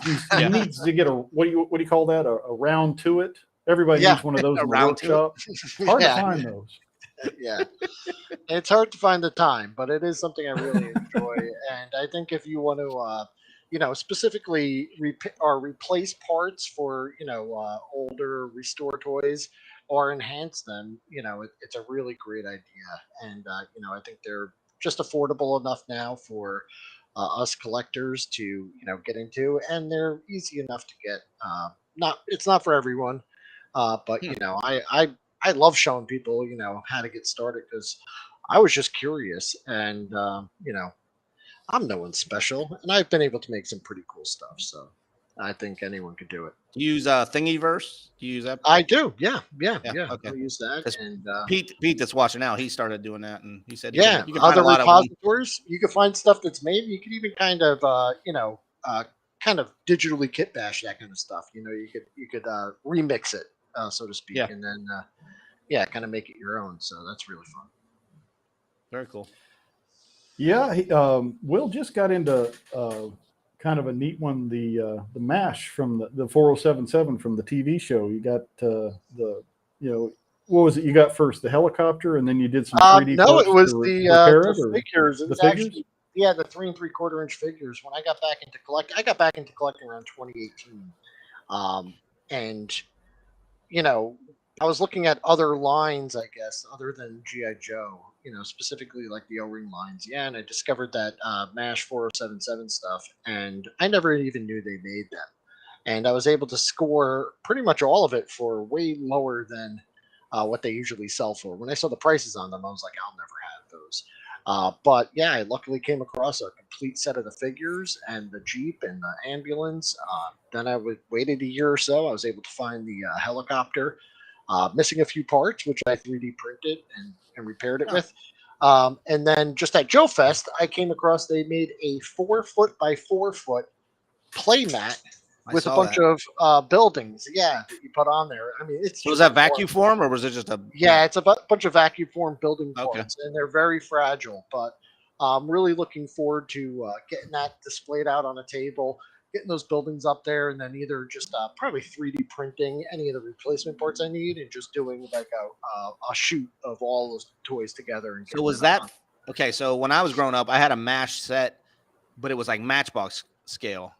needs to get a what do you call that? A round to it. Everybody needs one of those in the workshop. Hard to find those. Yeah, it's hard to find the time, but it is something I really enjoy. And I think if you want to, you know, specifically replace parts for, you know, older restore toys or enhance them, you know, it's a really great idea. And, you know, I think they're just affordable enough now for us collectors to, you know, get into, and they're easy enough to get. It's not for everyone, but, you know, I love showing people, you know, how to get started because I was just curious, and you know, I'm no one special, and I've been able to make some pretty cool stuff. So I think anyone could do it. Do you use Thingiverse? Do you use that? I do. Yeah. Okay. I'll use that. 'Cause And Pete that's watching now, he started doing that, and he said yeah, you can find a other lot of repositories, you can find stuff that's made. You could even kind of, kind of digitally kit bash that kind of stuff. You could remix it, so to speak, Yeah. and then kind of make it your own. So that's really fun. Very cool. Yeah, Will just got into kind of a neat one, the MASH from the 4077 from the TV show. You got what was it you got first? The helicopter, and then you did some 3D No, parts it was to the repair it, or figures. It the was figures? actually the 3 3/4 inch figures. When I got back into I got back into collecting around 2018, and I was looking at other lines, I guess, other than GI Joe. Specifically like the O-ring lines. Yeah, and I discovered that MASH 4077 stuff, and I never even knew they made them. And I was able to score pretty much all of it for way lower than what they usually sell for. When I saw the prices on them, I was like, I'll never have those. But yeah, I luckily came across a complete set of the figures and the Jeep and the ambulance. Then I waited a year or so. I was able to find the helicopter, missing a few parts, which I 3D printed and repaired it with. And then just at Joe Fest, I came across they made a 4 foot by 4 foot play mat with a bunch of buildings, that you put on there. I mean, it's so was that vacuum form, or was it just a? Yeah, it's a bunch of vacuum form building Okay. parts, and they're very fragile. But I'm really looking forward to getting that displayed out on a table, getting those buildings up there, and then either just probably 3D printing any of the replacement parts I need, and just doing like a shoot of all those toys together. And So was that okay? So when I was growing up, I had a MASH set, but it was like Matchbox scale.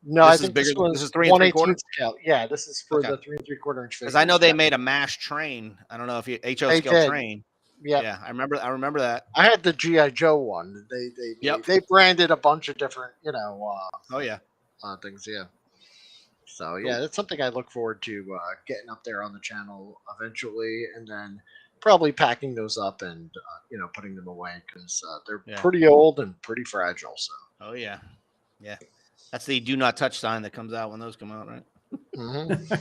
No, this I is think bigger. this is was 1/18 scale. Yeah, this is for the 3 3/4 inch figure. Because I know they made a MASH train. I don't know if you HO scale train. Yeah, I remember that. I had the GI Joe one. They branded a bunch of different, things. Yeah. So yeah, that's something I look forward to getting up there on the channel eventually, and then probably packing those up and putting them away because they're pretty old and pretty fragile. So. Oh yeah. That's the do not touch sign that comes out when those come out, right? Mm-hmm.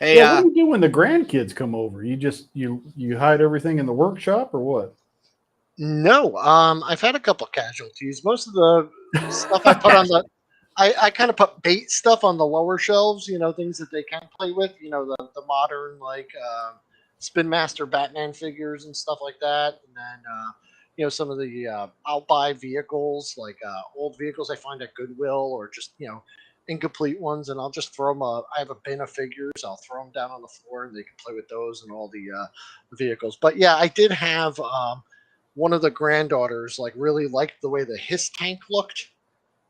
Hey, what do you do when the grandkids come over? You just you hide everything in the workshop, or what? No, I've had a couple casualties. Most of the stuff I put on the, I kind of put bait stuff on the lower shelves. Things that they can play with. The modern like Spin Master Batman figures and stuff like that, and then some of the I'll buy vehicles like old vehicles I find at Goodwill, or just incomplete ones, and I'll just throw them. I have a bin of figures. I'll throw them down on the floor, and they can play with those and all the vehicles. But yeah, I did have one of the granddaughters really liked the way the Hiss tank looked,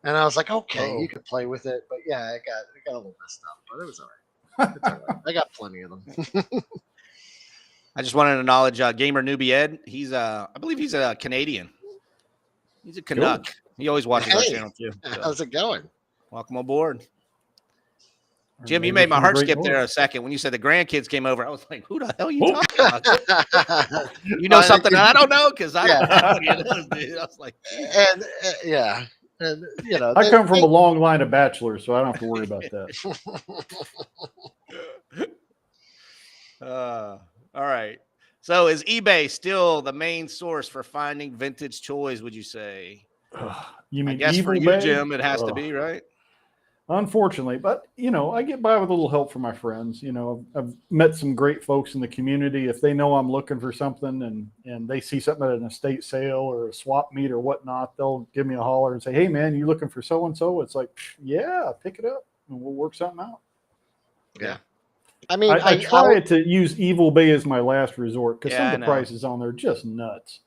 and I was like, okay, you could play with it. But yeah, I got a little messed up, but it was all right. It's all right. I got plenty of them. I just wanted to acknowledge Gamer Newbie Ed. He's I believe he's a Canadian. He's a Canuck. Cool. He always watches our channel too. So. How's it going? Welcome aboard. Jim, you made my heart skip there a second. When you said the grandkids came over, I was like, who the hell are you talking about? You know something that I don't know? Because I don't know those, dude. I was like, and I come from a long line of bachelors, so I don't have to worry about that. All right. So is eBay still the main source for finding vintage toys, would you say? You mean I guess for you, Jim, it has to be, right? Unfortunately, but I get by with a little help from my friends. I've met some great folks in the community. If they know I'm looking for something and they see something at an estate sale or a swap meet or whatnot, they'll give me a holler and say, "Hey man, you looking for so and so?" It's like, yeah, pick it up and we'll work something out. Yeah. I mean, I try to use Evil Bay as my last resort because some of the prices on there are just nuts.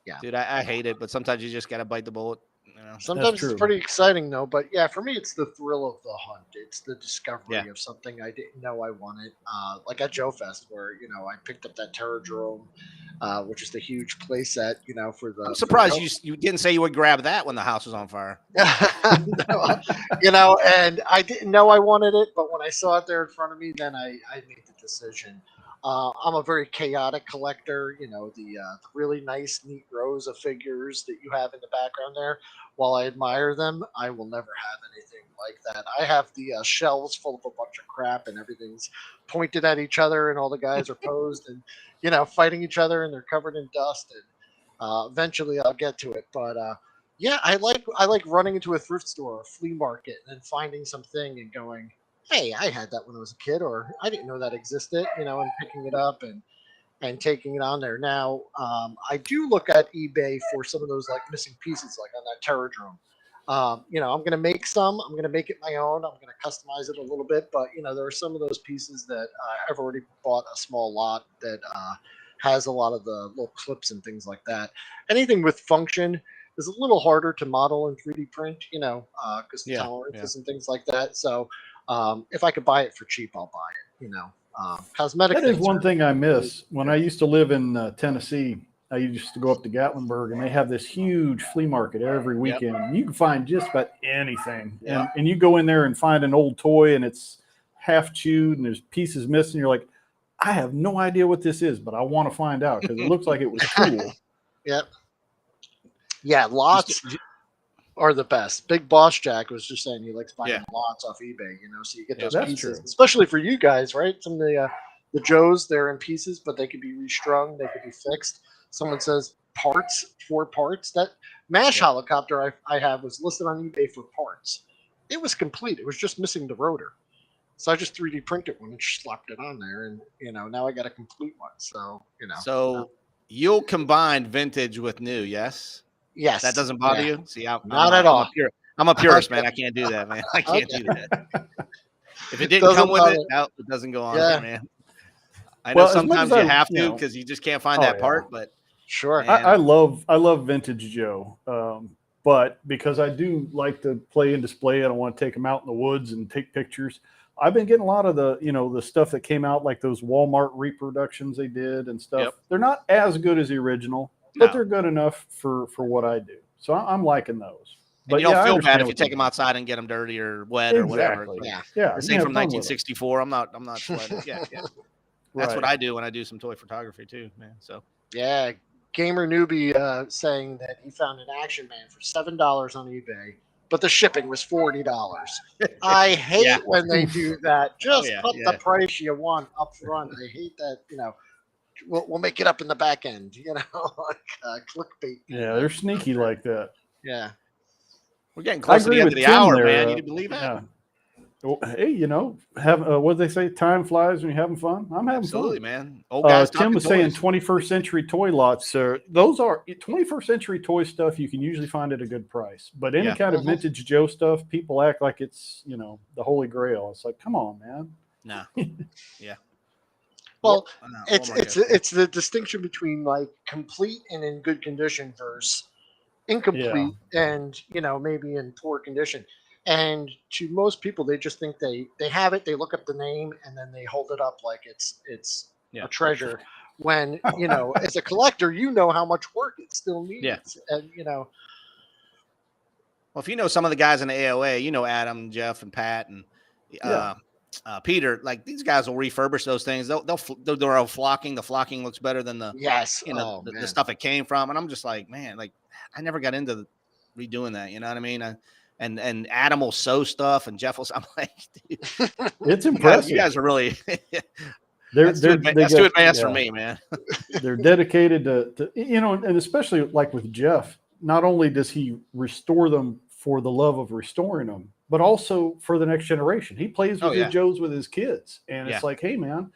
Yeah, dude, I hate it, but sometimes you just got to bite the bullet. Sometimes it's pretty exciting though, but yeah, for me, it's the thrill of the hunt. It's the discovery of something I didn't know I wanted. Like at Joe Fest, where I picked up that Terradrome, which is the huge play set. For the. I'm surprised you didn't say you would grab that when the house was on fire. No, and I didn't know I wanted it, but when I saw it there in front of me, then I made the decision. I'm a very chaotic collector. The really nice, neat rows of figures that you have in the background there. While I admire them, I will never have anything like that. I have the shelves full of a bunch of crap, and everything's pointed at each other, and all the guys are posed and fighting each other, and they're covered in dust. And eventually, I'll get to it. But yeah, I like running into a thrift store or a flea market and then finding something and going, hey, I had that when I was a kid, or I didn't know that existed, and picking it up and taking it on there. Now, I do look at eBay for some of those like missing pieces, like on that Terradrome. I'm going to make some. I'm going to make it my own. I'm going to customize it a little bit, but there are some of those pieces that I've already bought a small lot that has a lot of the little clips and things like that. Anything with function is a little harder to model in 3D print, because tolerances and things like that. So if I could buy it for cheap, I'll buy it. Cosmetic. That is one thing I miss. When I used to live in Tennessee, I used to go up to Gatlinburg, and they have this huge flea market every weekend. Yep. You can find just about anything. Yep. And you go in there and find an old toy, and it's half chewed, and there's pieces missing. You're like, I have no idea what this is, but I want to find out because it looks like it was cool. Yep. Yeah, lots are the best. Big Boss Jack was just saying he likes buying lots off eBay, so you get those pieces, especially for you guys, right? Some of the Joes, they're in pieces, but they could be restrung, they could be fixed. Someone says parts, 4 parts. That MASH helicopter I have was listed on eBay for parts. It was complete. It was just missing the rotor. So I just 3D printed one and slapped it on there, and now I got a complete one. So So you'll combine vintage with new, yes? Yes. That doesn't bother you? See, not at all. I'm a purist, man. I can't do that, man. I can't do that. If it didn't come with it, no, it doesn't go on there, man. I know sometimes you have to because you just can't find that part, but sure. I love vintage Joe. But because I do like to play and display, I don't want to take them out in the woods and take pictures. I've been getting a lot of the, the stuff that came out, like those Walmart reproductions they did and stuff. Yep. They're not as good as the original, but they're good enough for what I do. So I'm liking those. But you don't feel bad if you take them outside and get them dirty or wet or whatever. Yeah. The same from 1964. I'm not sweating. Yeah. That's what I do when I do some toy photography too, man. So yeah, Gamer Newbie saying that he found an Action Man for $7 on eBay, but the shipping was $40. I hate when they do that. Just put the price you want up front. I hate that. We'll make it up in the back end. Like clickbait. Yeah, they're sneaky like that. Yeah, we're getting close to the end of the hour, man. You believe that? Yeah. Well, hey, what do they say? Time flies when you're having fun. I'm having Absolutely, fun. Man. Old guys Tim was saying 21st century toy lots. Those are 21st century toy stuff you can usually find at a good price. But any kind of vintage Joe stuff, people act like it's, the Holy Grail. It's like, come on, man. Nah. Yeah. Well, it's the distinction between like complete and in good condition versus incomplete and maybe in poor condition. And to most people, they just think they have it. They look up the name and then they hold it up like it's a treasure. When as a collector, how much work it still needs. Yeah. And Well, if you know some of the guys in the AOA, Adam, Jeff, and Pat, and Peter, like these guys will refurbish those things. They'll do all flocking. The flocking looks better than the the stuff it came from. And I'm just like, man, like I never got into redoing that. You know what I mean? And Adam will sew stuff, and Jeff will. I'm like, dude, it's impressive. You guys are really. That's too advanced for me, man. They're dedicated to and especially like with Jeff. Not only does he restore them for the love of restoring them, but also for the next generation. He plays with his Joes with his kids, and it's like, hey, man.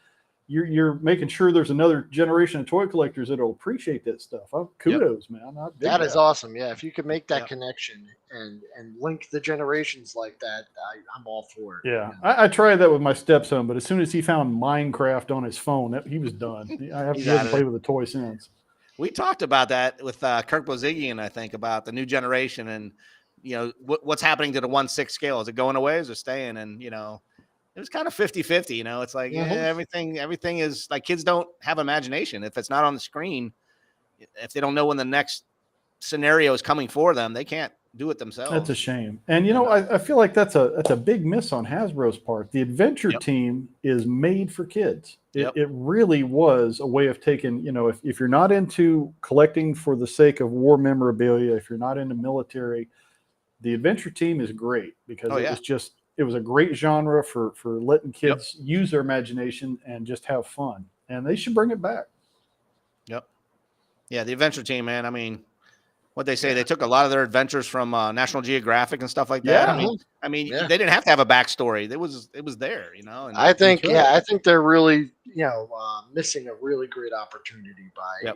You're making sure there's another generation of toy collectors that'll appreciate that stuff. Kudos, man. That is awesome. Yeah, if you could make that connection and link the generations like that, I'm all for it. Yeah, I tried that with my stepson, but as soon as he found Minecraft on his phone, he was done. I haven't played with a toy since. We talked about that with Kirk Bozigian, I think, about the new generation and what's happening to the 1/6 scale. Is it going away? Is it staying? And it was kind of 50-50, It's like everything is like kids don't have imagination. If it's not on the screen, if they don't know when the next scenario is coming for them, they can't do it themselves. That's a shame. And you know, I feel like that's a big miss on Hasbro's part. The adventure team is made for kids. It really was a way of taking, you know, if you're not into collecting for the sake of war memorabilia, if you're not into military, the adventure team is great because it was a great genre for letting kids use their imagination and just have fun. And they should bring it back. Yep. Yeah, the adventure team, man. I mean, what they say, they took a lot of their adventures from National Geographic and stuff like that. I mean, they didn't have to have a backstory. It was there, you know. And I think they're really, you know, missing a really great opportunity by,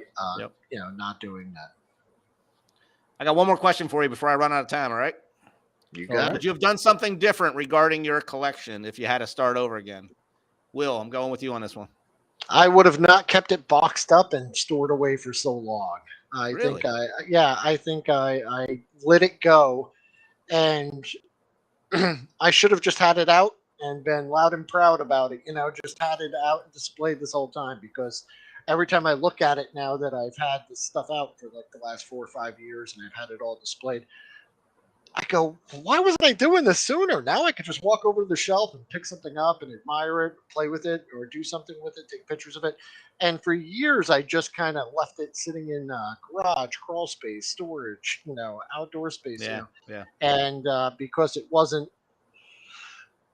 you know, not doing that. I got one more question for you before I run out of time. All right. You got it. Would you have done something different regarding your collection if you had to start over again? Will, I'm going with you on this one. I would have not kept it boxed up and stored away for so long. I think I let it go, and I should have just had it out and been loud and proud about it. You know, just had it out and displayed this whole time, because every time I look at it now that I've had this stuff out for like the last 4 or 5 years and I've had it all displayed, I go, why wasn't I doing this sooner? Now I could just walk over to the shelf and pick something up and admire it, play with it, or do something with it, take pictures of it. And for years, I just kind of left it sitting in garage, crawl space, storage, you know, outdoor space. And because it wasn't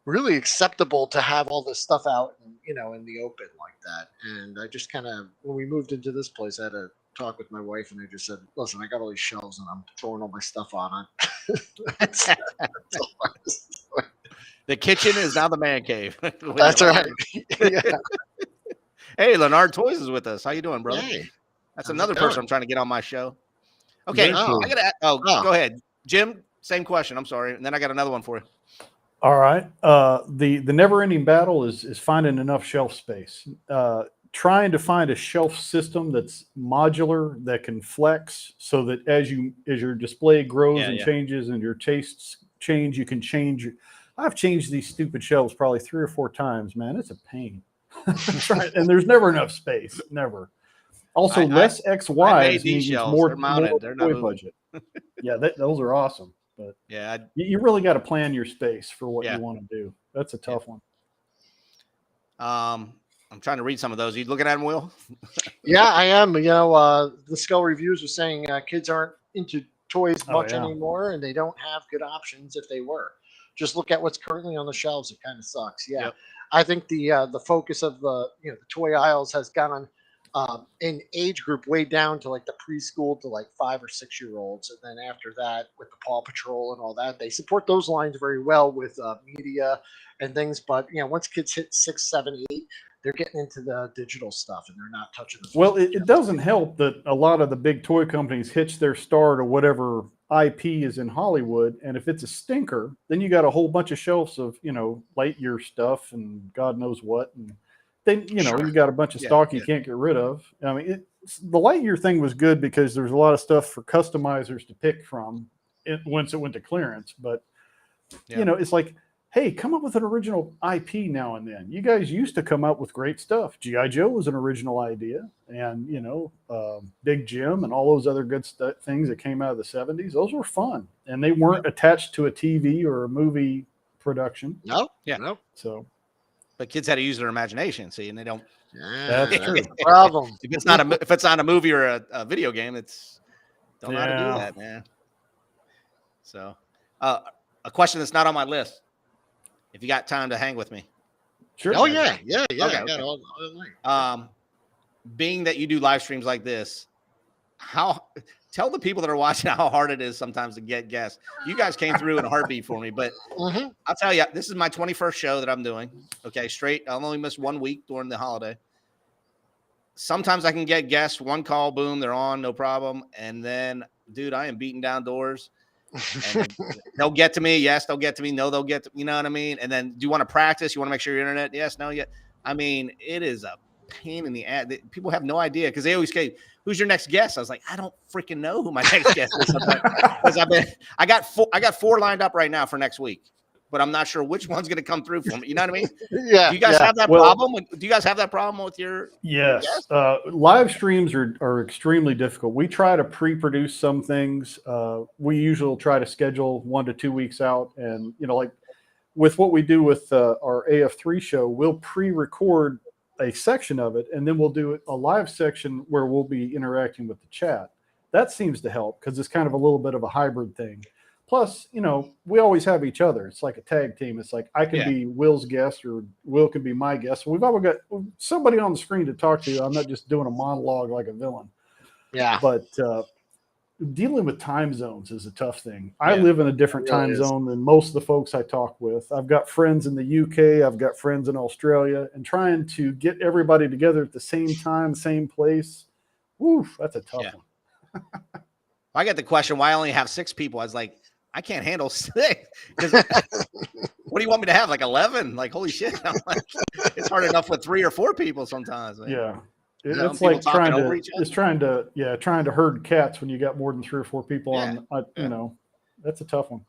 really acceptable to have all this stuff out, you know, in the open like that. And I just kind of, when we moved into this place, I had to talk with my wife, and I just said, listen, I got all these shelves and I'm throwing all my stuff on it. The kitchen is now the man cave. That's right. Hey, Leonard Toys is with us. How you doing, brother? Hey, that's another person I'm trying to get on my show. Okay, cool. Go ahead, Jim. Same question. I'm sorry, and then I got another one for you. All right. The never-ending battle is finding enough shelf space. Trying to find a shelf system that's modular, that can flex, so that as your display grows and changes and your tastes change, you can change. I've changed these stupid shelves probably 3 or 4 times, man. It's a pain. And there's never enough space. Never. Also, less XYs means more toy budget. Yeah, those are awesome. But you really got to plan your space for what you want to do. That's a tough one. I'm trying to read some of those. Are you looking at them, Will? Yeah, I am. You know, the Skull Reviews are saying kids aren't into toys much anymore, and they don't have good options if they were. Just look at what's currently on the shelves. It kind of sucks. Yeah. Yep. I think the focus of the toy aisles has gone an age group way down to like the preschool to like 5 or 6 year olds, and then after that with the Paw Patrol and all that, they support those lines very well with media and things. But once kids hit 6, 7, 8, they're getting into the digital stuff and they're not touching the. Well, it doesn't help that a lot of the big toy companies hitch their star to whatever IP is in Hollywood, and if it's a stinker, then you got a whole bunch of shelves of Lightyear stuff and God knows what, and then you got a bunch of stock you can't get rid of. I mean, the Lightyear thing was good because there's a lot of stuff for customizers to pick from once it went to clearance. But it's like, hey, come up with an original IP now and then. You guys used to come up with great stuff. G.I. Joe was an original idea, and Big Jim and all those other good things that came out of the 70s. Those were fun, and they weren't attached to a TV or a movie production. No. So, but kids had to use their imagination, see, and they don't. That's true. Problem. If it's not a movie or a video game, it's don't know how to do that, man. So, a question that's not on my list. If you got time to hang with me. Sure. Oh, yeah. Okay. I got all night. Being that you do live streams like this, tell the people that are watching how hard it is sometimes to get guests. You guys came through in a heartbeat for me, but I'll tell you, this is my 21st show that I'm doing. Okay, straight. I'll only miss 1 week during the holiday. Sometimes I can get guests, one call, boom, they're on, no problem. And then, dude, I am beating down doors. And they'll get to me. Yes, they'll get to me. No, they'll get to, you know what I mean? And then do you want to practice? You want to make sure your internet? Yes, no, yet. I mean, it is a pain in the ass. People have no idea because they always say, who's your next guest? I was like, I don't freaking know who my next guest is. Because I got 4 lined up right now for next week. but I'm not sure which one's going to come through for me. You know what I mean? Yeah. Do you guys have that Well, problem? Do you guys have that problem with your? Yes. Live streams are extremely difficult. We try to pre-produce some things. We usually try to schedule 1 to 2 weeks out. And, like with what we do with our AF3 show, we'll pre-record a section of it, and then we'll do a live section where we'll be interacting with the chat. That seems to help because it's kind of a little bit of a hybrid thing. Plus, we always have each other. It's like a tag team. It's like I can be Will's guest or Will can be my guest. So we've always got somebody on the screen to talk to. I'm not just doing a monologue like a villain. Yeah. But dealing with time zones is a tough thing. I live in a different time zone than most of the folks I talk with. I've got friends in the UK. I've got friends in Australia. And trying to get everybody together at the same time, same place, woof, that's a tough one. I get the question why I only have 6 people. I was like, I can't handle 6. What do you want me to have? Like 11? Like, holy shit. I'm like, it's hard enough with 3 or 4 people sometimes. Man. Yeah. It's like trying to herd cats when you got more than 3 or 4 people on, that's a tough one.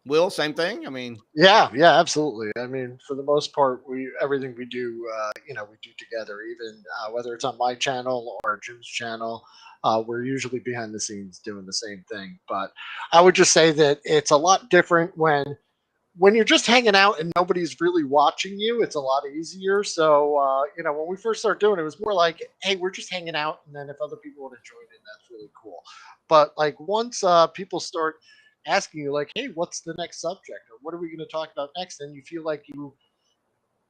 Will, same thing. I mean, yeah, absolutely. I mean, for the most part, everything we do, we do together. Even whether it's on my channel or Jim's channel, we're usually behind the scenes doing the same thing. But I would just say that it's a lot different when you're just hanging out and nobody's really watching you. It's a lot easier. So when we first started doing it, it was more like, hey, we're just hanging out, and then if other people want to join in, that's really cool. But like once people start asking you like, hey, what's the next subject, or what are we going to talk about next, and you feel like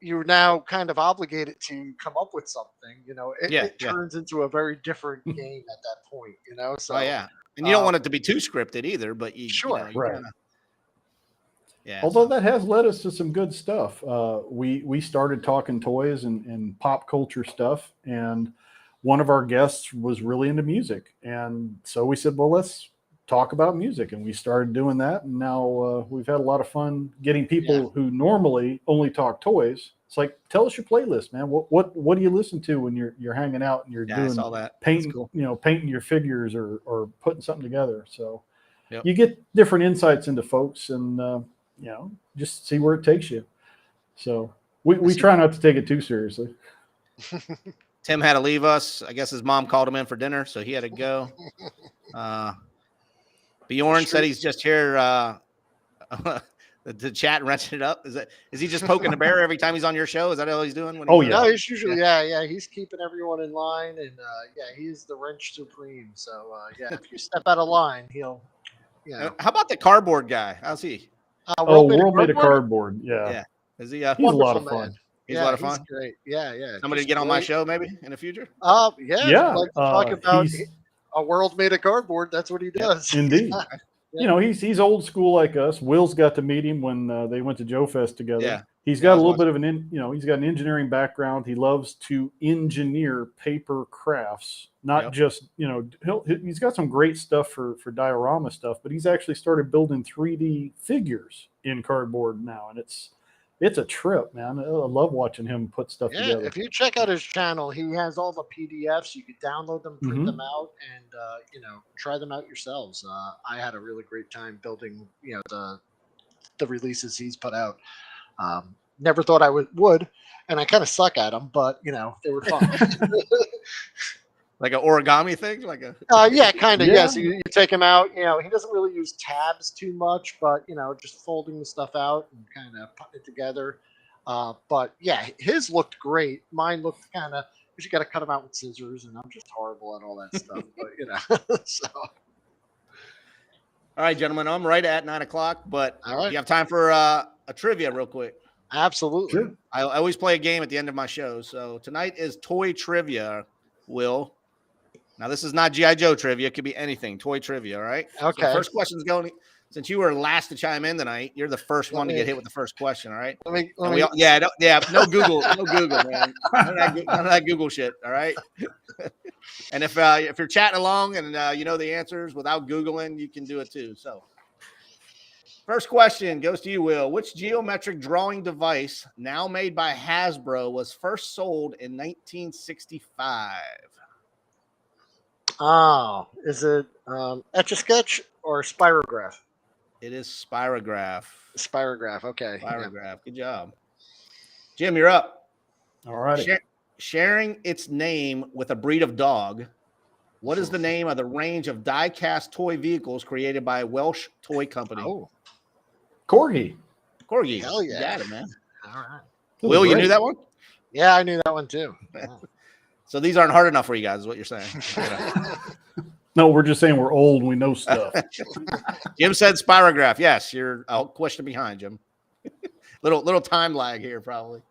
you're now kind of obligated to come up with something, it turns into a very different game at that point, so and you don't want it to be too scripted either, but you right. Yeah. Although that has led us to some good stuff. We started talking toys and pop culture stuff, and one of our guests was really into music, and so we said, well, let's talk about music, and we started doing that, and now we've had a lot of fun getting people who normally only talk toys. It's like, tell us your playlist, man. What do you listen to when you're hanging out and you're doing all that painting, painting your figures or putting something together. So you get different insights into folks, and just see where it takes you. So we try not to take it too seriously. Tim had to leave us. I guess his mom called him in for dinner, so he had to go. Bjorn said he's just here to chat and wrenching it up. Is he just poking the bear every time he's on your show? Is that all he's doing? No, he's usually he's keeping everyone in line, and he's the wrench supreme. So if you step out of line, he'll. How about the cardboard guy? How's he? World Made of Cardboard. Yeah. Is he? He's a lot of fun. He's a lot of fun. He's great. Yeah. Somebody to get on my show maybe in the future. Yeah. If you'd like to talk about a world made of cardboard. That's what he does. Indeed. He's old school like us. Will's got to meet him when they went to Joe Fest together. Yeah. He's got a little bit of he's got an engineering background. He loves to engineer paper crafts, not just, he's got some great stuff for diorama stuff, but he's actually started building 3D figures in cardboard now. And it's a trip, man. I love watching him put stuff together. If you check out his channel, he has all the PDFs. You could download them, print them out, and try them out yourselves. I had a really great time building, the releases he's put out. Never thought I would, and I kind of suck at them, but they were fun. Like an origami thing, like a kind of. Yes, you take him out. He doesn't really use tabs too much, but just folding the stuff out and kind of putting it together. But his looked great. Mine looked kind of. You got to cut them out with scissors, and I'm just horrible at all that stuff. But so. All right, gentlemen, I'm right at 9:00, but you have time for a trivia real quick? Absolutely. Sure. I always play a game at the end of my show. So tonight is toy trivia, Will. Now, this is not G.I. Joe trivia. It could be anything. Toy trivia, all right? Okay. So first question's going – since you were last to chime in tonight, you're the first one to get hit with the first question, all right? No Google, man. None of that Google shit, all right? And if you're chatting along and you know the answers without Googling, you can do it too. So first question goes to you, Will. Which geometric drawing device, now made by Hasbro, was first sold in 1965? Oh, is it Etch-a-Sketch or Spirograph? It is Spirograph. Spirograph. Okay. Spirograph. Good job. Jim, you're up. All right. Sharing its name with a breed of dog, what is the name of the range of die-cast toy vehicles created by a Welsh toy company? Oh, Corgi. Corgi. Hell yeah. You got it, man. All right. Will, you knew that one? Yeah, I knew that one too. So these aren't hard enough for you guys, is what you're saying. No, we're just saying we're old and we know stuff. Jim said Spirograph. Yes, you're a question behind, Jim. little time lag here, probably.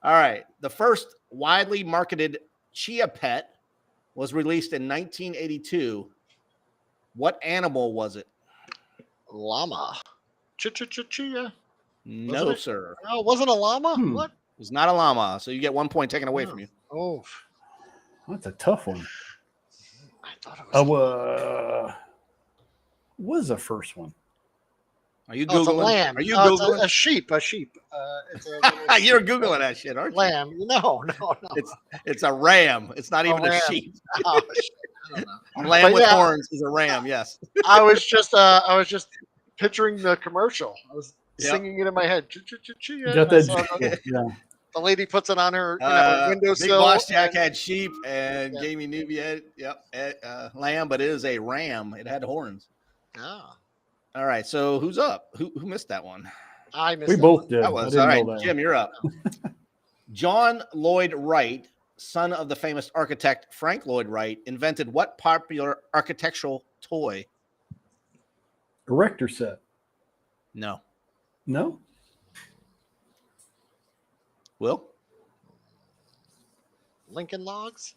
All right. The first widely marketed Chia Pet was released in 1982. What animal was it? Llama. Chia. No, sir. Oh, it wasn't a llama? What? It was not a llama. So you get 1 point taken away from you. Oh. That's a tough one. I thought it was. Was the first one? Are you It's a Googling? lamb. Are you It's Googling? a sheep. A sheep. You're Googling that shit, aren't you? Lamb. No. It's a ram. It's not even a ram. sheep. Oh, shit. I don't know. Lamb But with yeah. horns is a ram. Yes. I was just picturing the commercial. I was singing it in my head. Chia. Got And I saw that? Yeah. the lady puts it on her Big windowsill. Boss Jack had sheep and Gamey Nubia had lamb, but it is a ram. It had horns. Ah, All right. So who's up? Who missed that one? I missed We that both one. did. That I was didn't all right. know that. Jim, you're up. John Lloyd Wright, son of the famous architect Frank Lloyd Wright, invented what popular architectural toy? Erector set. No. No? Will? Lincoln Logs.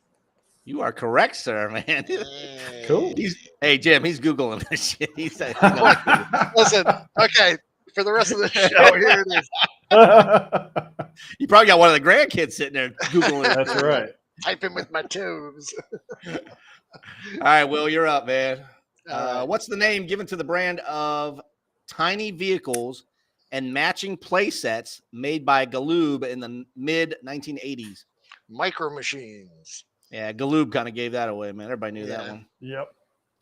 You are correct, sir, man. Cool. Hey, Jim, he's Googling this shit. He said, Listen, okay, for the rest of the show, here it is. you probably got one of the grandkids sitting there Googling it. That's right. Typing with my tubes. All right, Will, you're up, man. All right. What's the name given to the brand of tiny vehicles and matching play sets made by Galoob in the mid 1980s? Micro Machines. Yeah, Galoob kind of gave that away, man. Everybody knew that Yeah. one. Yep.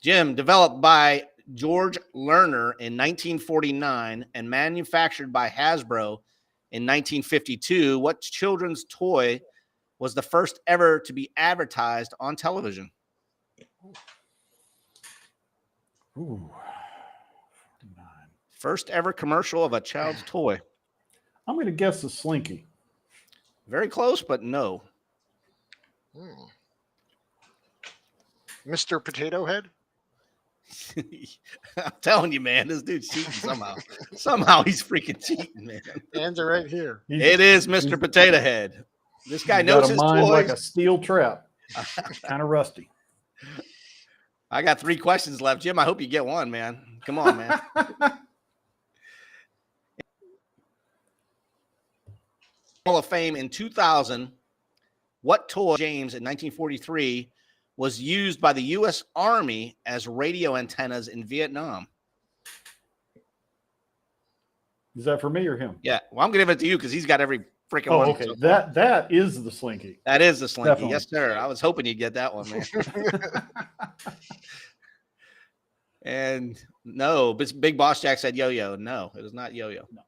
Jim, developed by George Lerner in 1949 and manufactured by Hasbro in 1952, what children's toy was the first ever to be advertised on television? Ooh. First ever commercial of a child's toy. I'm going to guess the Slinky. Very close, but no. Mr. Potato Head. I'm telling you, man, this dude's cheating somehow. Somehow he's freaking cheating, man. Hands are right here. It is Mr. Potato Head. This guy He's knows got a his mind toys. like a steel trap. Kind of rusty. I got 3 questions left, Jim. I hope you get one, man. Come on, man. Hall of Fame in 2000. What toy, James, in 1943 was used by the U.S. Army as radio antennas in Vietnam? Is that for me or him? Yeah, well, I'm going to give it to you because he's got every freaking Oh, one. okay. so far. That is the Slinky. That is the Slinky. Definitely. Yes, sir. I was hoping you'd get that one, man. And no, Big Boss Jack said yo-yo. No, it is not yo-yo. No.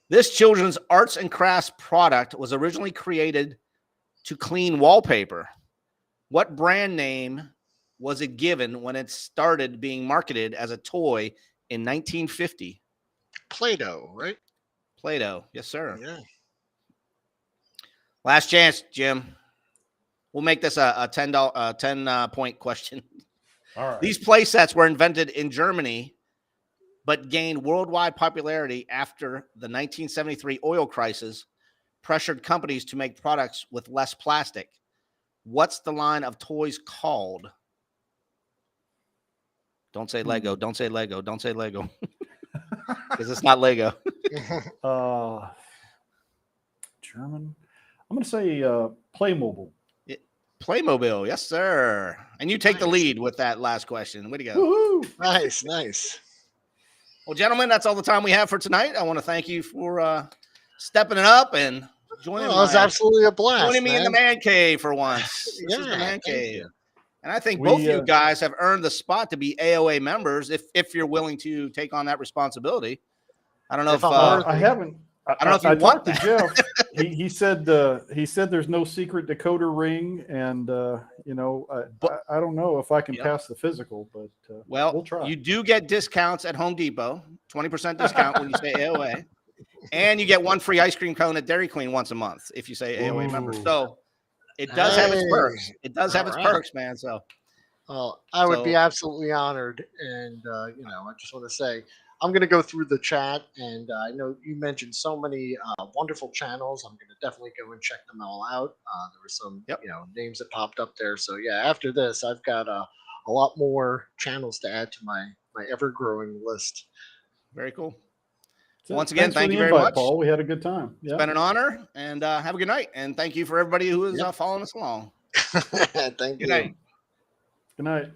This children's arts and crafts product was originally created to clean wallpaper. What brand name was it given when it started being marketed as a toy in 1950? Play-Doh, right? Play-Doh. Yes, sir. Yeah. Last chance, Jim. We'll make this a 10 point question. All right. These play sets were invented in Germany, but gained worldwide popularity after the 1973 oil crisis pressured companies to make products with less plastic. What's the line of toys called? Don't say Lego. Don't say Lego. Don't say Lego. Because it's not Lego. German. I'm going to say Playmobil. Playmobil. Yes, sir. And you take the lead with that last question. Way to go. Woohoo! Nice, nice. Well, gentlemen, that's all the time we have for tonight. I want to thank you for stepping it up and joining Well, it was absolutely a blast. joining me in the man. man cave for once. This is Yeah, the man thank cave. you. And I think both you guys have earned the spot to be AOA members if you're willing to take on that responsibility. I don't know if I haven't. I don't know if you want talked to Jeff. He said there's no secret decoder ring, and you know, I don't know if I can pass the physical, but we'll try. You do get discounts at Home Depot, 20% discount when you say AOA, and you get one free ice cream cone at Dairy Queen once a month if you say AOA member. So it does have its perks. It does have its perks, man. So, well, I would be absolutely honored, and you know, I just want to say, I'm going to go through the chat, and I know you mentioned so many wonderful channels. I'm going to definitely go and check them all out. There were some, you know, names that popped up there. So yeah, after this, I've got a lot more channels to add to my ever-growing list. Very cool. So once again, thank you very much, Paul. We had a good time. It's been an honor, and have a good night. And thank you for everybody who is following us along. Thank you. Good night. Good night.